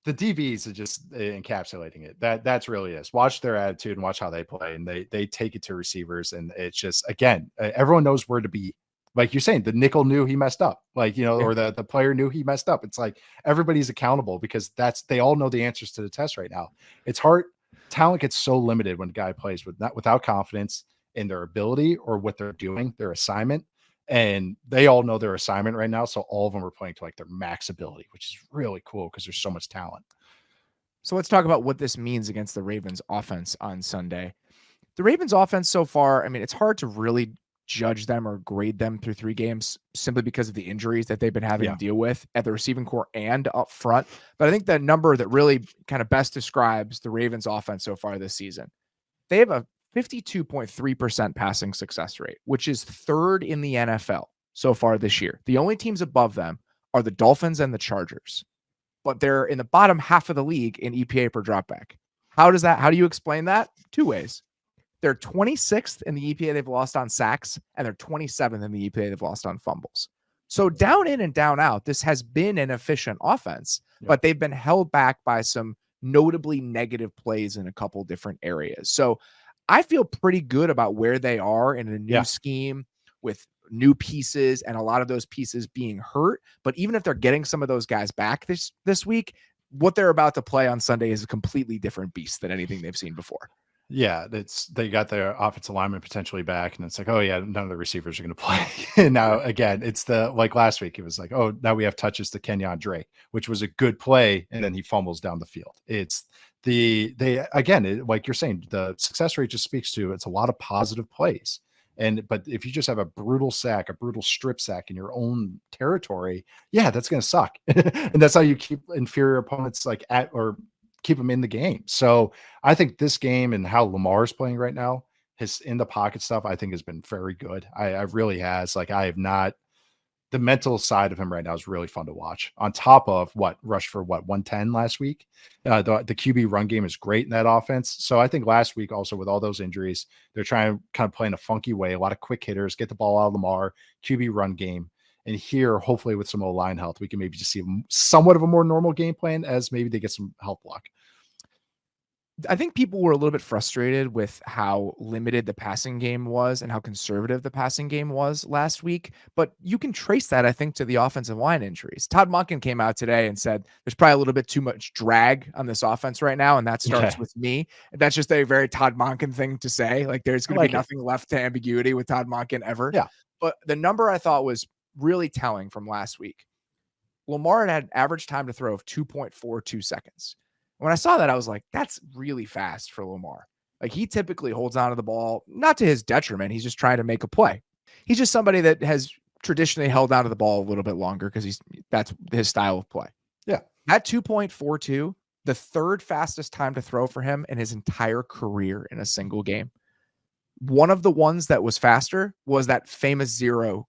the DBs are just encapsulating it. That's really is. Watch their attitude and watch how they play. And they take it to receivers. And it's just, again, everyone knows where to be. Like you're saying, the nickel knew he messed up, like, or the player knew he messed up. It's like everybody's accountable because they all know the answers to the test right now. It's hard. Talent gets so limited when a guy plays without confidence in their ability or what they're doing, their assignment. And they all know their assignment right now. So all of them are playing to like their max ability, which is really cool because there's so much talent. So let's talk about what this means against the Ravens offense on Sunday. The Ravens offense so far, I mean, it's hard to really judge them or grade them through 3 games simply because of the injuries that they've been having to deal with at the receiving core and up front. But I think the number that really kind of best describes the Ravens offense so far this season, they have a 52.3% passing success rate, which is 3rd in the NFL so far this year. The only teams above them are the Dolphins and the Chargers, but they're in the bottom half of the league in EPA per dropback. How do you explain that? 2 ways. They're 26th in the EPA they've lost on sacks, and they're 27th in the EPA they've lost on fumbles. So down in and down out, this has been an efficient offense, but they've been held back by some notably negative plays in a couple different areas. So I feel pretty good about where they are in a new scheme with new pieces and a lot of those pieces being hurt. But even if they're getting some of those guys back this week, what they're about to play on Sunday is a completely different beast than anything they've seen before. Yeah, they got their offensive lineman potentially back, and it's like, oh yeah, none of the receivers are going to play. And now again, it's like last week, it was like, oh, now we have touches to Kenyon Drake, which was a good play, and then he fumbles down the field. It's like you're saying, the success rate just speaks to it's a lot of positive plays. But if you just have a brutal sack, a brutal strip sack in your own territory, yeah, that's going to suck. And that's how you keep inferior opponents like at or keep them in the game. So I think this game and how Lamar is playing right now, his in the pocket stuff, I think has been very good. I really has. Like I have not. The mental side of him right now is really fun to watch. On top of rushed for 110 last week. The QB run game is great in that offense. So I think last week also with all those injuries, they're trying to kind of play in a funky way. A lot of quick hitters, get the ball out of Lamar, QB run game. And here, hopefully with some O-line health, we can maybe just see somewhat of a more normal game plan as maybe they get some help block. I think people were a little bit frustrated with how limited the passing game was and how conservative the passing game was last week. But you can trace that, I think, to the offensive line injuries. Todd Monken came out today and said there's probably a little bit too much drag on this offense right now, and that starts with me. That's just a very Todd Monken thing to say. Like there's going to be nothing left to ambiguity with Todd Monken ever. Yeah. But the number I thought was really telling from last week, Lamar had average time to throw of 2.42 seconds. When I saw that, I was like, that's really fast for Lamar. Like he typically holds on to the ball, not to his detriment. He's just trying to make a play. He's just somebody that has traditionally held on to the ball a little bit longer because that's his style of play. Yeah. At 2.42, the 3rd fastest time to throw for him in his entire career in a single game. One of the ones that was faster was that famous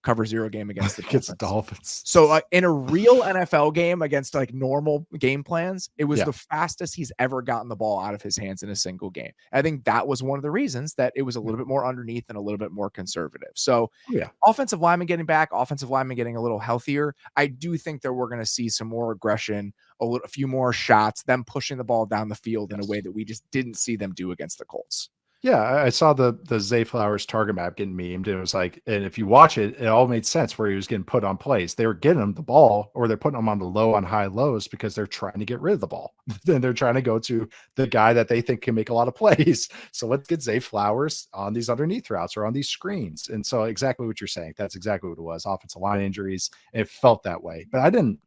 cover zero game against the Dolphins. So in a real NFL game against like normal game plans, it was the fastest he's ever gotten the ball out of his hands in a single game. I think that was one of the reasons that it was a little bit more underneath and a little bit more conservative. So offensive linemen getting back, offensive linemen getting a little healthier. I do think that we're going to see some more aggression, a few more shots, them pushing the ball down the field in a way that we just didn't see them do against the Colts. Yeah, I saw the Zay Flowers target map getting memed. And it was like, and if you watch it, it all made sense where he was getting put on plays. They were getting him the ball, or they're putting him on the low on high lows because they're trying to get rid of the ball. Then they're trying to go to the guy that they think can make a lot of plays. So let's get Zay Flowers on these underneath routes or on these screens. And so exactly what you're saying. That's exactly what it was. Offensive line injuries. It felt that way. But I don't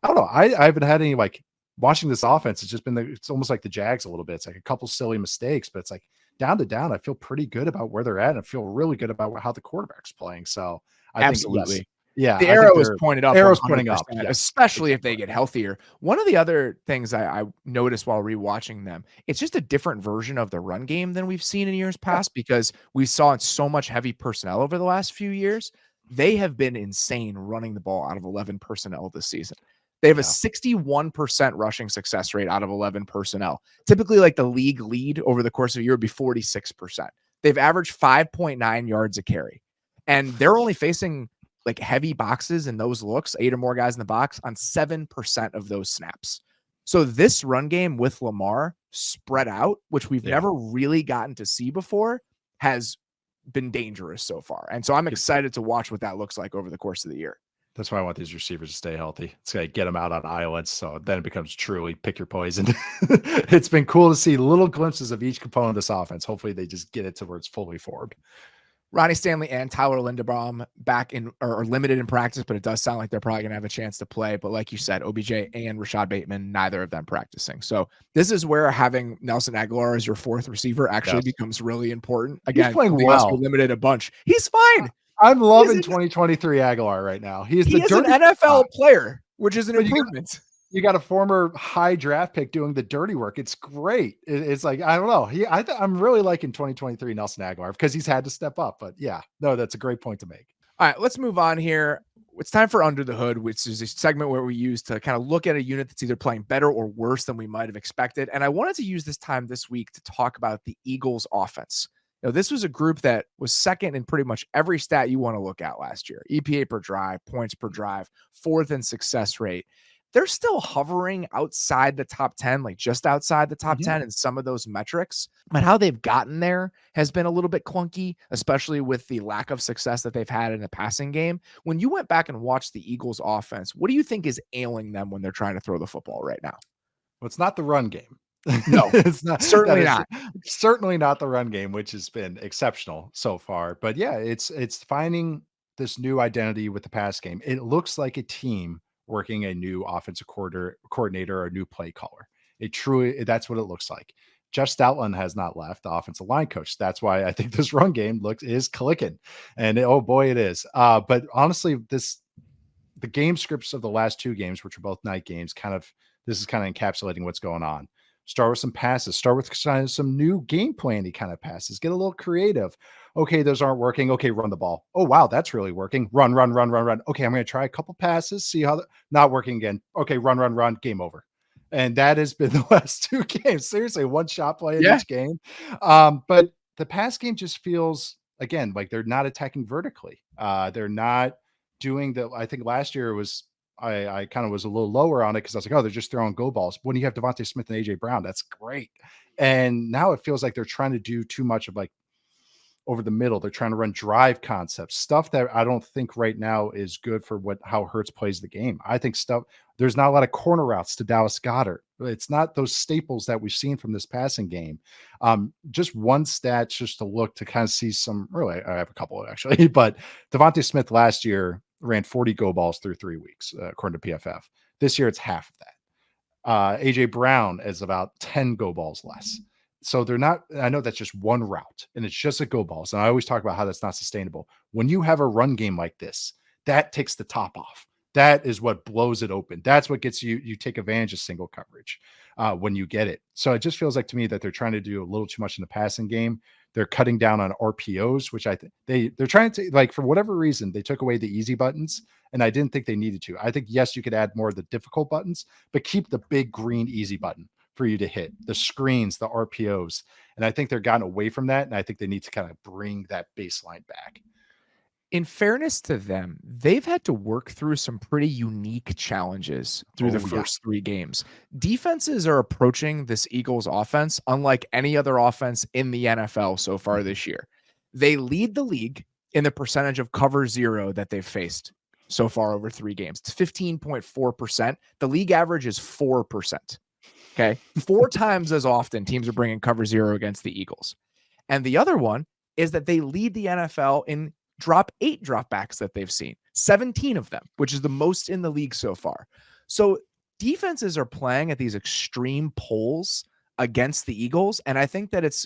know. I haven't had any like watching this offense. It's just been it's almost like the Jags a little bit. It's like a couple silly mistakes, but it's like down to down, I feel pretty good about where they're at, and I feel really good about how the quarterback's playing. So I think yes, Absolutely. yeah, The I think arrow is their pointed up arrows pointing up, 100%, yes, especially if they exactly. get healthier. One of the other things I noticed while rewatching them, it's just a different version of the run game than we've seen in years Yeah, past because we saw so much heavy personnel over the last few years. They have been insane running the ball out of 11 personnel this season. They have a yeah, 61% rushing success rate out of 11 personnel. Typically, like the league lead over the course of a year would be 46%. They've averaged 5.9 yards a carry, and they're only facing like heavy boxes and those looks, 8 or more guys in the box on 7% of those snaps. So this run game with Lamar spread out, which we've yeah. never really gotten to see before, has been dangerous so far. And so I'm excited to watch what that looks like over the course of the year. That's why I want these receivers to stay healthy. It's gonna get them out on islands, so then it becomes truly pick your poison. It's been cool to see little glimpses of each component of this offense. Hopefully, they just get it to where it's fully formed. Ronnie Stanley and Tyler Linderbaum back in or limited in practice, but it does sound like they're probably going to have a chance to play. But like you said, OBJ and Rashad Bateman, neither of them practicing. So this is where having Nelson Aguilar as your fourth receiver actually Yes, becomes really important. he's Again, playing something else we're well. limited a bunch. He's fine. I'm He is loving an, 2023 Aguilar right now. He is the he is an dirty guy. NFL player, which is an But improvement. you got a former high draft pick doing the dirty work. It's great. It's like I don't know. I'm really liking 2023 Nelson Aguilar because he's had to step up. But yeah, no, that's a great point to make. All right, let's move on here. It's time for Under the Hood, which is a segment where we use to kind of look at a unit that's either playing better or worse than we might have expected. And I wanted to use this time this week to talk about the Eagles offense. Now, this was a group that was second in pretty much every stat you want to look at last year. EPA per drive, points per drive, fourth in success rate. They're still hovering outside the top 10, like just outside the top Mhm. 10 in some of those metrics. But how they've gotten there has been a little bit clunky, especially with the lack of success that they've had in the passing game. When you went back and watched the Eagles offense, what do you think is ailing them when they're trying to throw the football right now? Well, it's not the run game. No, It's not that certainly is not. certainly not the run game, which has been exceptional so far. But yeah, it's finding this new identity with the pass game. It looks like a team working a new offensive coordinator or a new play caller. It truly that's what it looks like. Jeff Stoutland has not left, the offensive line coach. That's why I think this run game is clicking. And oh boy, it is. But honestly, the game scripts of the last two games, which are both night games, this is kind of encapsulating what's going on. Start with some passes, start with some new game planning kind of passes, get a little creative. Okay, those aren't working. Okay, run the ball. Oh, wow, that's really working. Run, run, run, run, run. Okay, I'm going to try a couple passes, see how not working again. Okay, run, run, run, game over. And that has been the last two games. Seriously, one shot play in Yeah. each game. But the pass game just feels, again, like they're not attacking vertically. They're not doing the, I think last year was, I kind of was a little lower on it because I was like, oh, they're just throwing go balls. When you have Devontae Smith and AJ Brown, that's great. And now it feels like they're trying to do too much of like over the middle. They're trying to run drive concepts, stuff that I don't think right now is good for how Hurts plays the game. I think there's not a lot of corner routes to Dallas Goedert. It's not those staples that we've seen from this passing game. Just one stat just to look to kind of see some, really, I have a couple actually, but Devontae Smith last year ran 40 go balls through 3 weeks, according to PFF. This year, it's half of that. AJ Brown is about 10 go balls less. So they're not, I know that's just one route and it's just a go balls. And I always talk about how that's not sustainable. When you have a run game like this, that takes the top off. That is what blows it open. That's what gets you take advantage of single coverage when you get it. So it just feels like to me that they're trying to do a little too much in the passing game. They're cutting down on RPOs, which I think they're trying to, like, for whatever reason, they took away the easy buttons. And I didn't think they needed to. I think, yes, you could add more of the difficult buttons, but keep the big green easy button for you to hit the screens, the RPOs. And I think they're gotten away from that. And I think they need to kind of bring that baseline back. In fairness to them, they've had to work through some pretty unique challenges through the Oh yeah. first 3 games. Defenses are approaching this Eagles offense unlike any other offense in the NFL so far Mhm. this year. They lead the league in the percentage of cover 0 that they've faced so far over 3 games. It's 15.4%. The league average is 4%. Okay? 4 times as often teams are bringing cover 0 against the Eagles. And the other one is that they lead the NFL in drop 8 dropbacks that they've seen, 17 of them, which is the most in the league so far. So defenses are playing at these extreme poles against the Eagles. And I think that it's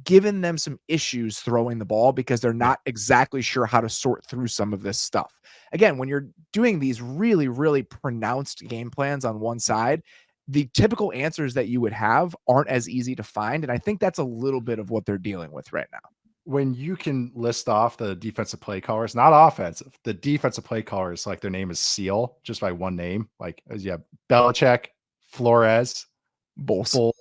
given them some issues throwing the ball because they're Yeah. not exactly sure how to sort through some of this stuff. Again, when you're doing these really, really pronounced game plans on one side, the typical answers that you would have aren't as easy to find. And I think that's a little bit of what they're dealing with right now. When you can list off the defensive play callers, not offensive, the defensive play callers, like their name is Seal, just by one name, like as you have Belichick, Flores, Bulls. Bulls.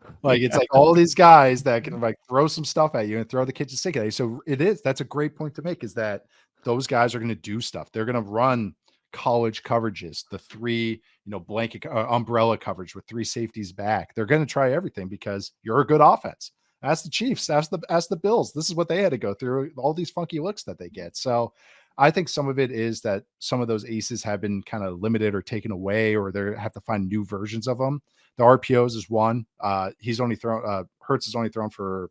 Yeah. Like it's like all these guys that can like throw some stuff at you and throw the kitchen sink at you. So that's a great point to make, is that those guys are going to do stuff. They're going to run college coverages, the 3, blanket umbrella coverage with 3 safeties back. They're going to try everything because you're a good offense. Ask the Chiefs, ask the Bills. This is what they had to go through, all these funky looks that they get. So I think some of it is that some of those aces have been kind of limited or taken away, or they have to find new versions of them. The RPOs is one. He's only thrown, Hurts has only thrown for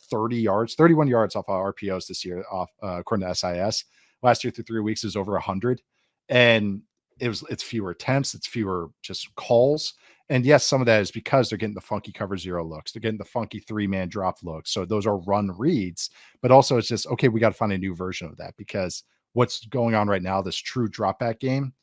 31 yards off of RPOs this year, according to SIS. Last year through 3 weeks is over 100. And it's fewer attempts, it's fewer just calls. And yes, some of that is because they're getting the funky cover 0 looks. They're getting the funky 3-man drop looks. So those are run reads, but also it's just, okay, we got to find a new version of that, because what's going on right now, this true drop back game,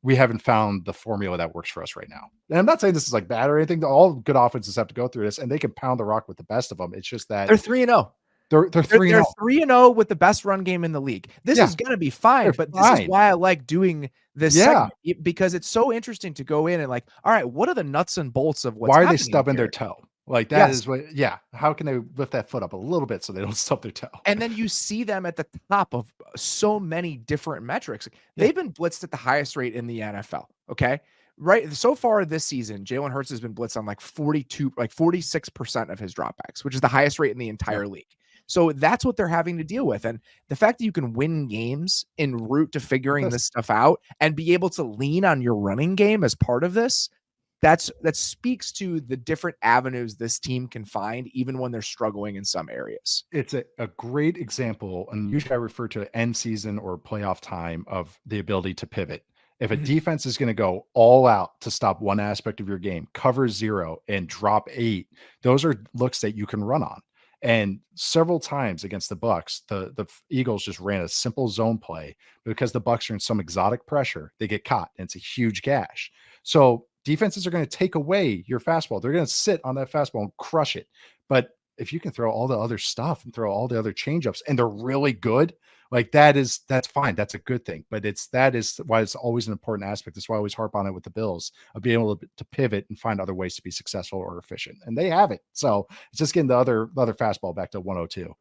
we haven't found the formula that works for us right now. And I'm not saying this is like bad or anything. All good offenses have to go through this, and they can pound the rock with the best of them. It's just that They're 3-0. they're 3-0. 3-0 with the best run game in the league. This Yeah, is going to be fine, they're but this is fine. why I like doing this Yeah. segment, because it's so interesting to go in and like, all right, what are the nuts and bolts of what's Why are they happening stubbing here? their toe? Like that Yes. is what, yeah. How can they lift that foot up a little bit so they don't stub their toe? And then you see them at the top of so many different metrics. Yeah. They've been blitzed at the highest rate in the NFL. Okay. Right. So far this season, Jalen Hurts has been blitzed on like 46% of his dropbacks, which is the highest rate in the entire league. So that's what they're having to deal with. And the fact that you can win games en route to figuring this stuff out and be able to lean on your running game as part of this, that speaks to the different avenues this team can find, even when they're struggling in some areas. It's a great example, and usually I refer to end season or playoff time of the ability to pivot. If a defense is going to go all out to stop one aspect of your game, cover 0 and drop 8, those are looks that you can run on. And several times against the Bucks, the Eagles just ran a simple zone play, because the Bucks are in some exotic pressure. They get caught, and it's a huge gash. So defenses are going to take away your fastball. They're going to sit on that fastball and crush it. But if you can throw all the other stuff and throw all the other changeups, and they're really good, like that's fine. That's a good thing. But that is why it's always an important aspect. That's why I always harp on it with the Bills, of being able to pivot and find other ways to be successful or efficient. And they have it. So it's just getting the other fastball back to 102.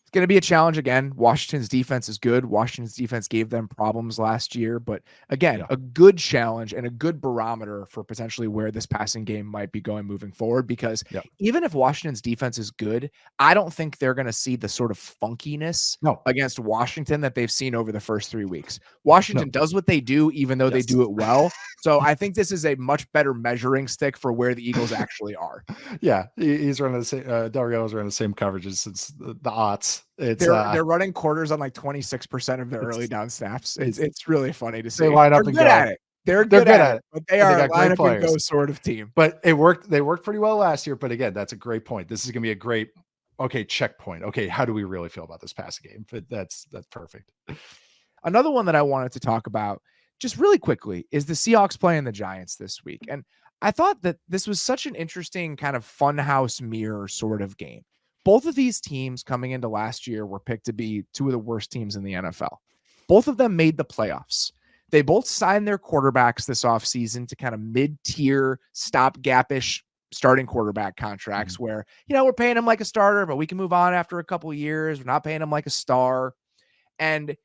It's going to be a challenge again. Washington's defense is good. Washington's defense gave them problems last year, but again, a good challenge and a good barometer for potentially where this passing game might be going moving forward, because even if Washington's defense is good, I don't think they're going to see the sort of funkiness against Washington that they've seen over the first 3 weeks. Washington does what they do, even though they do it well. So I think this is a much better measuring stick for where the Eagles actually are. Yeah, he's running the same. Del Rio's running the same coverages since the aughts. They're running quarters on like 26% of their early down snaps. It's really funny to see. They line up and go at it. They're good at it, but they are a line up and go sort of team. But it worked. They worked pretty well last year. But again, that's a great point. This is going to be a great, checkpoint. Okay, how do we really feel about this passing game? But that's perfect. Another one that I wanted to talk about just really quickly is the Seahawks playing the Giants this week. And I thought that this was such an interesting kind of funhouse mirror sort of game. Both of these teams coming into last year were picked to be 2 of the worst teams in the NFL. Both of them made the playoffs. They both signed their quarterbacks this offseason to kind of mid-tier, stopgap-ish starting quarterback contracts where, we're paying them like a starter, but we can move on after a couple of years. We're not paying them like a star. And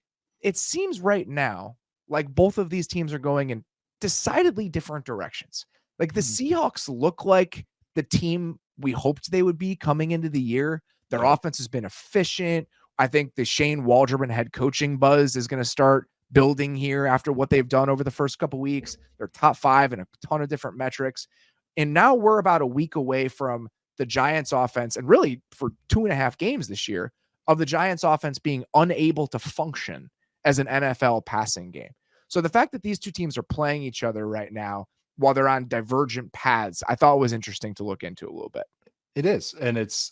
it seems right now like both of these teams are going in decidedly different directions. Like the Seahawks look like the team we hoped they would be coming into the year. Their offense has been efficient. I think the Shane Waldron head coaching buzz is going to start building here after what they've done over the first couple weeks. They're top 5 in a ton of different metrics. And now we're about a week away from the Giants offense, and really for 2.5 games this year, of the Giants offense being unable to function as an NFL passing game. So the fact that these two teams are playing each other right now while they're on divergent paths, I thought was interesting to look into a little bit. It is. And it's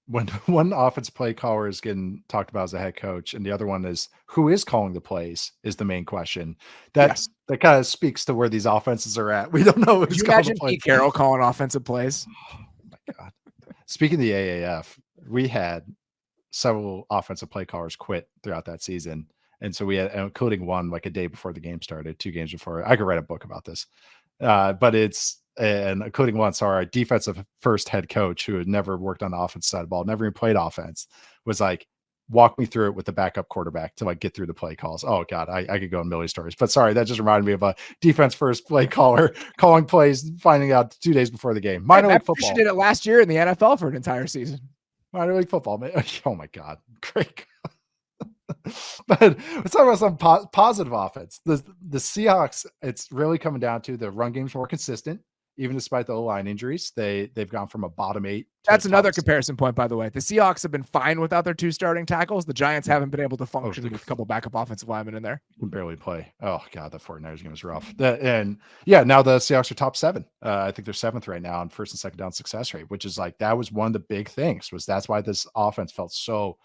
when one offensive play caller is getting talked about as a head coach, and the other one is who is calling the plays is the main question. That kind of speaks to where these offenses are at. We don't know who's Could you calling imagine the plays. Pete Carroll calling offensive plays? Oh my God. Speaking of the AAF, we had several offensive play callers quit throughout that season. And so we had, including one like a day before the game started, 2 games before. I could write a book about this. But including one, so our defensive first head coach who had never worked on the offense side of the ball, never even played offense, was like, walk me through it with the backup quarterback to like get through the play calls. Oh God, I could go in a million stories, but sorry, that just reminded me of a defense first play caller calling plays, finding out 2 days before the game. Minor league football. Did it last year in the NFL for an entire season. Minor league football, man. Oh my God, great. But let's talk about some positive offense. The Seahawks, it's really coming down to the run game's more consistent, even despite the O-line injuries. They've gone from a bottom 8. That's another comparison point, by the way. The Seahawks have been fine without their 2 starting tackles. The Giants haven't been able to function with a couple backup offensive linemen in there. Can barely play. Oh God, the 49ers game was rough. Now the Seahawks are top 7. I think they're 7th right now on first and second down success rate, which is like, that was one of the big things, was that's why this offense felt so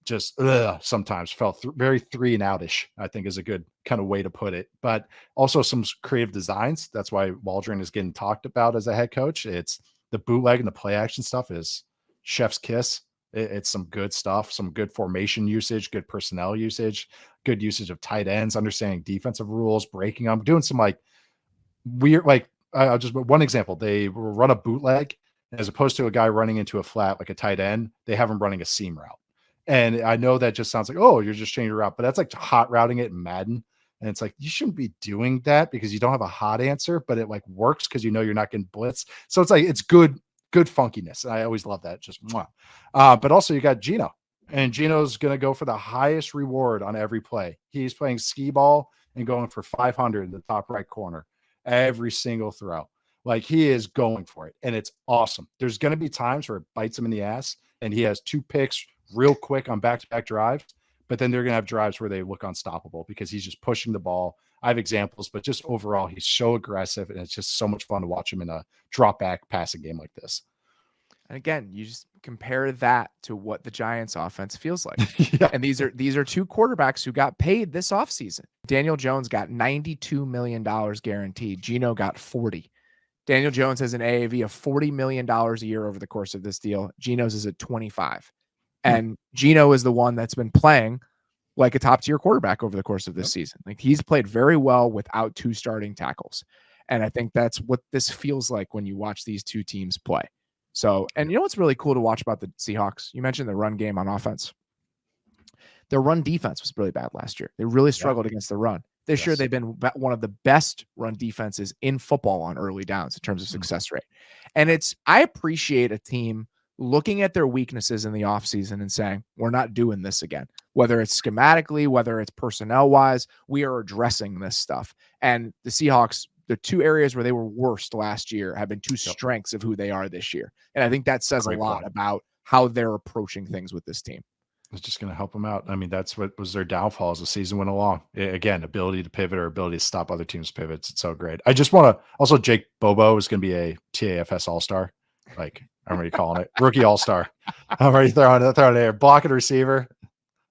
just sometimes felt very 3 and out-ish, I think is a good kind of way to put it. But also some creative designs. That's why Waldron is getting talked about as a head coach. It's the bootleg and the play action stuff is chef's kiss. It's some good stuff, some good formation usage, good personnel usage, good usage of tight ends, understanding defensive rules, breaking them, doing some like weird, like I'll just one example. They run a bootleg as opposed to a guy running into a flat like a tight end. They have him running a seam route. And I know that just sounds like, oh, you're just changing your route, but that's like hot routing it in Madden. And it's like, you shouldn't be doing that because you don't have a hot answer, but it like works because you know you're not getting blitzed. So it's like, it's good funkiness. I always love that. Just but also you got Gino, and Gino's going to go for the highest reward on every play. He's playing skee ball and going for 500 in the top right corner every single throw. Like, he is going for it, and it's awesome. There's going to be times where it bites him in the ass, and he has 2 picks real quick on back-to-back drives, but then they're going to have drives where they look unstoppable because he's just pushing the ball. I have examples, but just overall, he's so aggressive, and it's just so much fun to watch him in a drop-back passing game like this. And again, you just compare that to what the Giants offense feels like. And these are 2 quarterbacks who got paid this offseason. Daniel Jones got $92 million guaranteed. Gino got 40. Daniel Jones has an AAV of $40 million a year over the course of this deal. Gino's is at 25. And Gino is the one that's been playing like a top tier quarterback over the course of this season. Like, he's played very well without 2 starting tackles. And I think that's what this feels like when you watch these 2 teams play. So, and you know what's really cool to watch about the Seahawks? You mentioned the run game on offense. Their run defense was really bad last year. They really struggled against the run. This year, they've been one of the best run defenses in football on early downs in terms of success rate. And I appreciate a team looking at their weaknesses in the offseason and saying, we're not doing this again. Whether it's schematically, whether it's personnel-wise, we are addressing this stuff. And the Seahawks, the 2 areas where they were worst last year have been 2 strengths of who they are this year. And I think that says a lot about how they're approaching things with this team. It's just going to help them out. I mean, that's what was their downfall as the season went along. Again, ability to pivot or ability to stop other teams' pivots. It's so great. I just want to also, Jake Bobo is going to be a TAFS All-Star. Like, I'm already calling it rookie All-Star. I'm already throwing it there. Blocking receiver.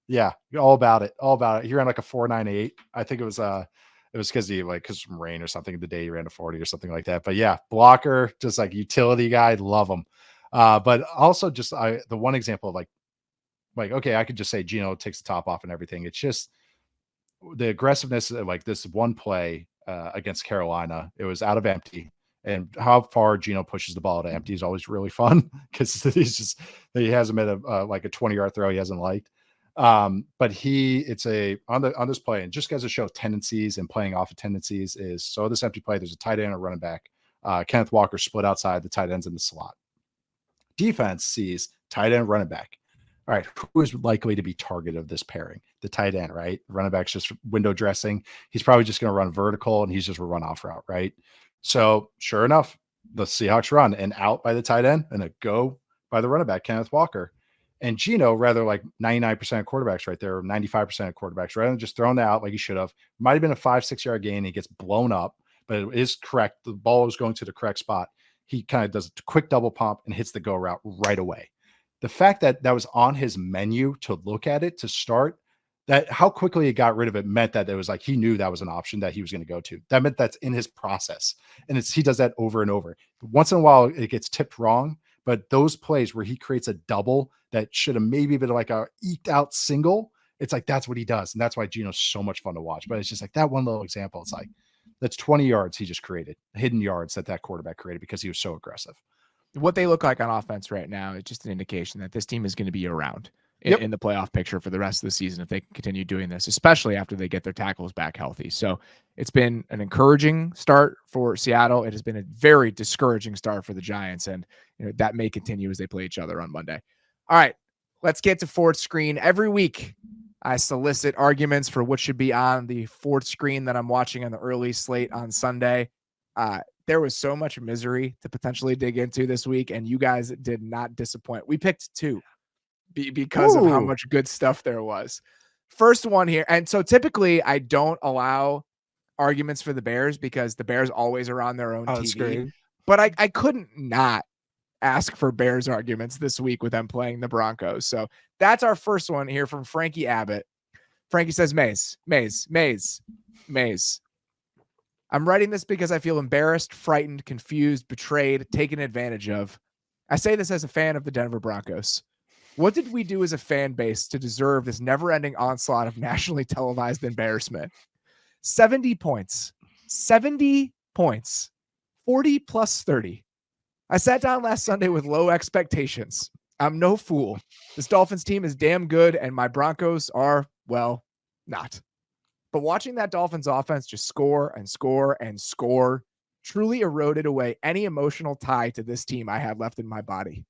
Yeah. All about it. All about it. He ran like a 4.98. I think it was because from rain or something the day he ran a 40 or something like that. But yeah, blocker, just like utility guy. Love him. But also just the one example of like, okay, I could just say Gino takes the top off and everything. It's just the aggressiveness of like this one play against Carolina. It was out of empty, and how far Gino pushes the ball to empty is always really fun because he has him at a 20-yard throw he hasn't liked. But on this play, and just as a show tendencies and playing off of tendencies is, so this empty play, there's a tight end and a running back. Kenneth Walker split outside, the tight end's in the slot. Defense sees tight end, running back. All right, who is likely to be target of this pairing? The tight end, right? Running back's just window dressing. He's probably just going to run vertical, and he's just a runoff route, right? So sure enough, the Seahawks run and out by the tight end and a go by the running back, Kenneth Walker. And Gino, rather like 99% of quarterbacks right there, or 95% of quarterbacks, rather than just throwing it out like he should have, might have been a 5-6 yard gain. He gets blown up, but it is correct. The ball is going to the correct spot. He kind of does a quick double pump and hits the go route right away. The fact that that was on his menu to look at it to start, that how quickly he got rid of it meant that it was like he knew that was an option that he was going to go to. That meant that's in his process. And he does that over and over. Once in a while, it gets tipped wrong. But those plays where he creates a double that should have maybe been like a eked out single, it's like that's what he does. And that's why Gino's so much fun to watch. But it's just like that one little example. It's like that's 20 yards he just created, hidden yards that quarterback created because he was so aggressive. What they look like on offense right now is just an indication that this team is going to be around in the playoff picture for the rest of the season if they can continue doing this, especially after they get their tackles back healthy. So it's been an encouraging start for Seattle. It has been a very discouraging start for the Giants, and that may continue as they play each other on Monday. All right, let's get to fourth screen. Every week, I solicit arguments for what should be on the fourth screen that I'm watching on the early slate on Sunday. There was so much misery to potentially dig into this week, and you guys did not disappoint. We picked two because of how much good stuff there was. First one here. And so typically I don't allow arguments for the Bears because the Bears always are on their own TV. Screen. But I couldn't not ask for Bears arguments this week with them playing the Broncos. So that's our first one here from Frankie Abbott. Frankie says, Mays. I'm writing this because I feel embarrassed, frightened, confused, betrayed, taken advantage of. I say this as a fan of the Denver Broncos. What did we do as a fan base to deserve this never-ending onslaught of nationally televised embarrassment? 70 points. 70 points. 40 plus 30. I sat down last Sunday with low expectations. I'm no fool. This Dolphins team is damn good, and my Broncos are, well, not. But watching that Dolphins offense just score and score and score truly eroded away any emotional tie to this team I had left in my body.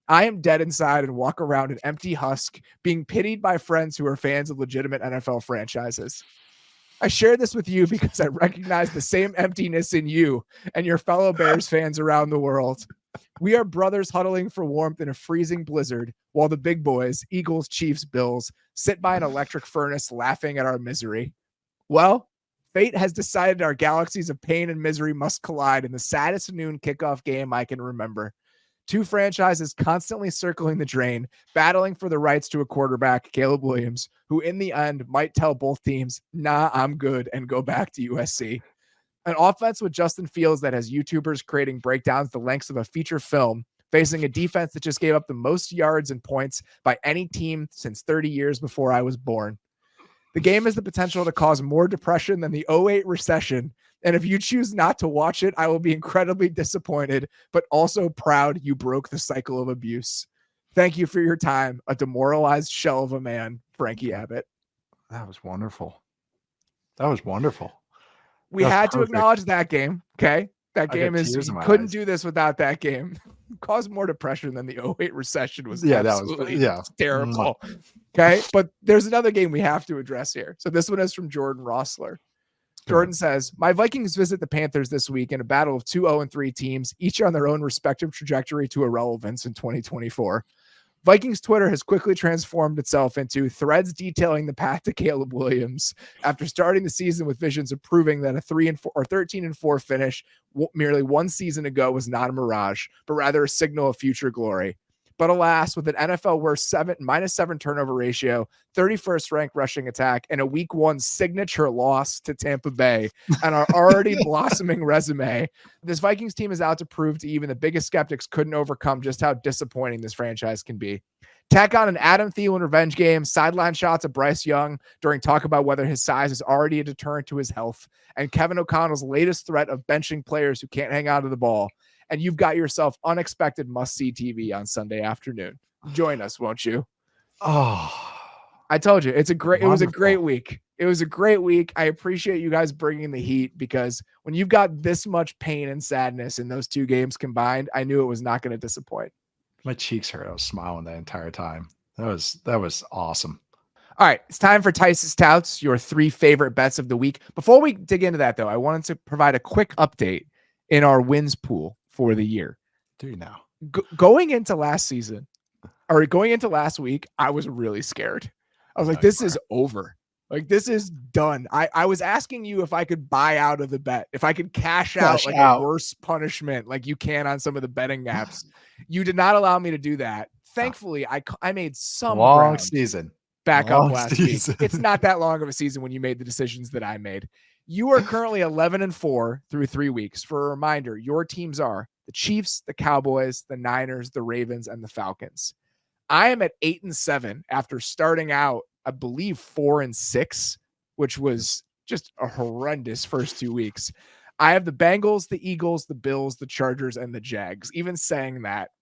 I am dead inside and walk around an empty husk, being pitied by friends who are fans of legitimate NFL franchises. I share this with you because I recognize the same emptiness in you and your fellow Bears fans around the world. We are brothers huddling for warmth in a freezing blizzard while the big boys, Eagles, Chiefs, Bills, sit by an electric furnace laughing at our misery. Well, fate has decided our galaxies of pain and misery must collide in the saddest noon kickoff game I can remember. Two franchises constantly circling the drain, battling for the rights to a quarterback, Caleb Williams, who in the end might tell both teams, nah, I'm good, and go back to USC. An offense with Justin Fields that has YouTubers creating breakdowns the lengths of a feature film, facing a defense that just gave up the most yards and points by any team since 30 years before I was born. The game has the potential to cause more depression than the 2008 recession. And if you choose not to watch it, I will be incredibly disappointed, but also proud you broke the cycle of abuse. Thank you for your time. A demoralized shell of a man, Frankie Abbott. That was wonderful. That was wonderful. We had to acknowledge that game. Okay. That game is, you couldn't do this without that game. Caused more depression than the 2008 recession was. Yeah, that was terrible. Okay. But there's another game we have to address here. So this one is from Jordan Rossler. Jordan says, my Vikings visit the Panthers this week in a battle of 2 0-3 teams, each on their own respective trajectory to irrelevance in 2024. Vikings Twitter has quickly transformed itself into threads detailing the path to Caleb Williams after starting the season with visions of proving that a 3-4 or 13-4 finish merely one season ago was not a mirage, but rather a signal of future glory. But alas, with an NFL worst -7 turnover ratio, 31st ranked rushing attack, and a week 1 signature loss to Tampa Bay and our already blossoming resume, this Vikings team is out to prove to even the biggest skeptics couldn't overcome just how disappointing this franchise can be. Tack on an Adam Thielen revenge game, sideline shots of Bryce Young during talk about whether his size is already a deterrent to his health, and Kevin O'Connell's latest threat of benching players who can't hang out of the ball. And you've got yourself unexpected must-see TV on Sunday afternoon. Join us, won't you? Oh, I told you, it was a great Wonderful. week. It was a great week. I appreciate you guys bringing the heat because when you've got this much pain and sadness in those two games combined, I knew it was not going to disappoint. My cheeks hurt. I was smiling the entire time. That was awesome. All right, it's time for Tice's Touts, your 3 favorite bets of the week. Before we dig into that, though, I wanted to provide a quick update in our wins pool for the year. Do you now? Going into last week, I was really scared. I was like, this is over. Like, this is done. I was asking you if I could buy out of the bet, if I could cash out a worse punishment like you can on some of the betting apps. You did not allow me to do that. Thankfully, I made some long season back up last week. It's not that long of a season when you made the decisions that I made. You are currently 11-4 through 3 weeks. For a reminder, your teams are the Chiefs, the Cowboys, the Niners, the Ravens, and the Falcons. I am at 8-7 after starting out, I believe, 4-6, which was just a horrendous first 2 weeks. I have the Bengals, the Eagles, the Bills, the Chargers, and the Jags. Even saying that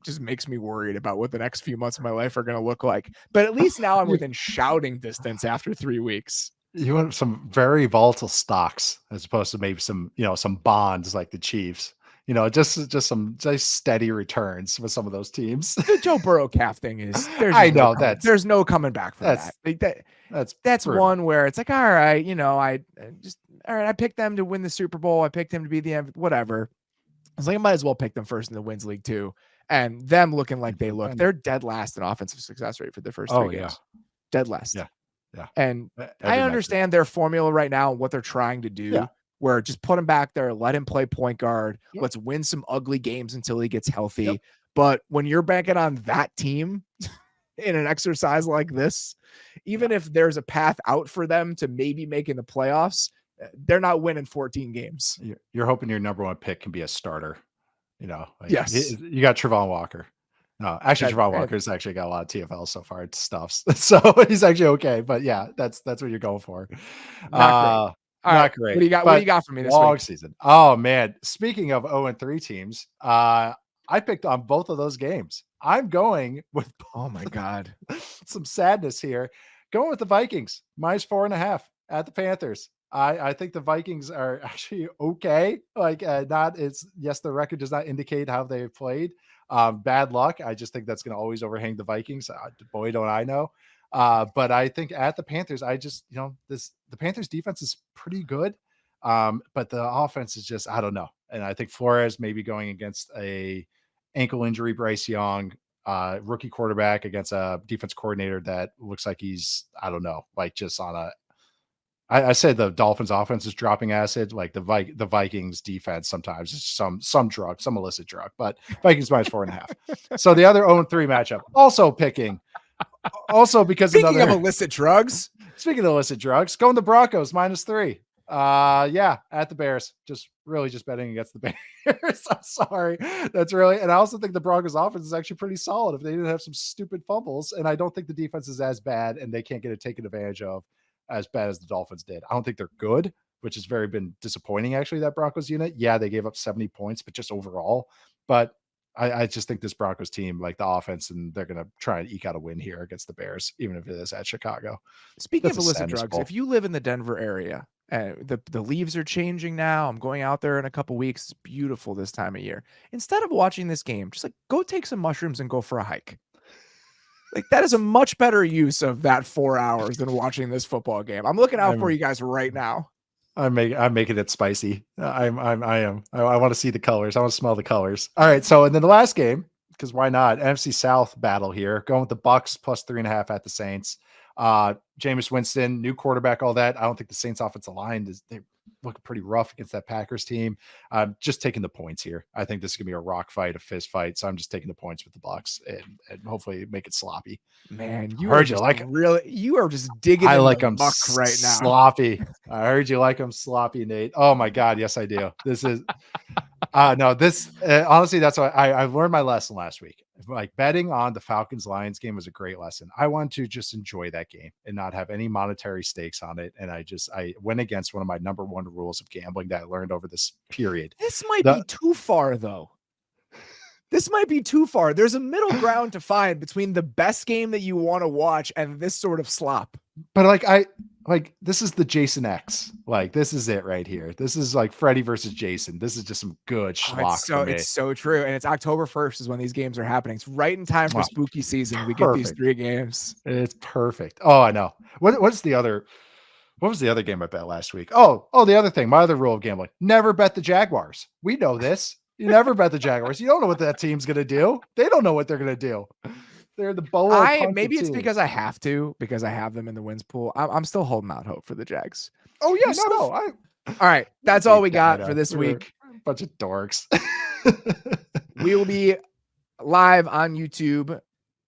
just makes me worried about what the next few months of my life are going to look like. But at least now I'm within shouting distance after 3 weeks. You want some very volatile stocks as opposed to maybe some bonds like the Chiefs. Just some nice steady returns with some of those teams. The Joe Burrow calf thing is there's no coming back from that. That's one where it's like, all right, I picked them to win the Super Bowl. I picked him to be the MVP, whatever. I was like, I might as well pick them first in the wins league too. And them looking like they look, they're dead last in offensive success rate for the first 3 games. Dead last. Yeah. And I understand their formula right now and what they're trying to do. Yeah. Where just put him back there, let him play point guard. Yep. Let's win some ugly games until he gets healthy. Yep. But when you're banking on that team in an exercise like this, even if there's a path out for them to maybe making the playoffs, they're not winning 14 games. You're hoping your number 1 pick can be a starter. Yes. You got Trevon Walker. No, actually, Trevon Walker's actually got a lot of TFL so far. It stuffs, so he's actually okay. But yeah, that's what you're going for. Not great. What do you got for me this long week? Season. Oh man. Speaking of 0-3 teams, I picked on both of those games. I'm going with oh my God. some sadness here. Going with the Vikings, -4.5 at the Panthers. I think the Vikings are actually okay. Yes, the record does not indicate how they've played. Bad luck. I just think that's going to always overhang the Vikings. Boy, don't I know. But I think at the Panthers, the Panthers defense is pretty good. But the offense is just, I don't know. And I think Flores may be going against a ankle injury, Bryce Young, rookie quarterback against a defense coordinator that looks like he's, I don't know, like just on a, I said the Dolphins offense is dropping acid, like the Vikings defense sometimes is some drug, some illicit drug, but Vikings -4.5. So the other 0-3 matchup, also because speaking of illicit drugs, going the Broncos -3. At the Bears, just betting against the Bears. I'm sorry. That's really, and I also think the Broncos offense is actually pretty solid if they didn't have some stupid fumbles. And I don't think the defense is as bad and they can't get it taken advantage of as bad as the Dolphins did. I don't think they're good, which has been disappointing, actually, that Broncos unit. Yeah, they gave up 70 points, but just overall. But I just think this Broncos team, like the offense, and they're going to try and eke out a win here against the Bears, even if it is at Chicago. Speaking of illicit drugs, if you live in the Denver area, the leaves are changing now. I'm going out there in a couple weeks. It's beautiful this time of year. Instead of watching this game, just go take some mushrooms and go for a hike. That is a much better use of that 4 hours than watching this football game. I'm looking out for you guys right now. I'm making it spicy. I am. I want to see the colors. I want to smell the colors. All right. So, and then the last game, because why not? NFC South battle here. Going with the Bucks +3.5 at the Saints. Jameis Winston, new quarterback, all that. I don't think the Saints offensive line they look pretty rough against that Packers team. I'm just taking the points here. I think this is gonna be a rock fight, a fist fight. So I'm just taking the points with the Bucks and hopefully make it sloppy. Man, you are just digging. I like them muck right now. Sloppy. I heard you like them sloppy, Nate. Oh my God, yes I do. This is honestly, that's why I've learned my lesson last week. Like betting on the Falcons-Lions game was a great lesson. I want to just enjoy that game and not have any monetary stakes on it. And I went against one of my number 1 rules of gambling that I learned over this period. This might be too far though. This might be too far. There's a middle ground to find between the best game that you want to watch and this sort of slop. But this is the Jason X. Like, this is it right here. This is like Freddy versus Jason. This is just some good schlock for me. It's so true. And it's October 1st is when these games are happening. It's right in time for spooky season. We get these 3 games. It's perfect. Oh, I know. What was the other game I bet last week? Oh, the other thing, my other rule of gambling, never bet the Jaguars. We know this. You never bet the Jaguars. You don't know what that team's going to do. They don't know what they're going to do. They're the bolo. Maybe it's because I have to, because I have them in the wins pool. I'm still holding out hope for the Jags. Oh yeah, all right. That's all we got for this week. A bunch of dorks. We will be live on YouTube.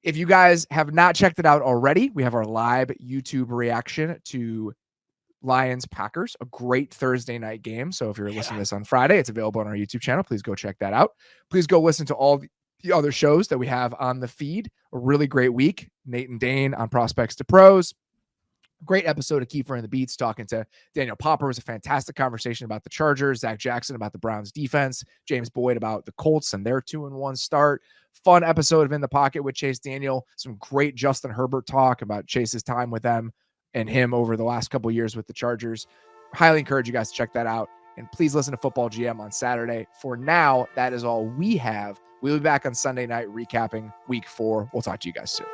If you guys have not checked it out already, we have our live YouTube reaction to Lions Packers, a great Thursday night game. So if you're listening to this on Friday, it's available on our YouTube channel. Please go check that out. Please go listen to all the other shows that we have on the feed. A really great week. Nate and Dane on Prospects to Pros. Great episode of Kiefer and the Beats talking to Daniel Popper. Was a fantastic conversation about the Chargers, Zach Jackson about the Browns defense, James Boyd about the Colts and their 2-1 start. Fun episode of In the Pocket with Chase Daniel. Some great Justin Herbert talk about Chase's time with them and him over the last couple of years with the Chargers. Highly encourage you guys to check that out. And please listen to Football GM on Saturday. For now, that is all we have. We'll be back on Sunday night recapping week 4. We'll talk to you guys soon.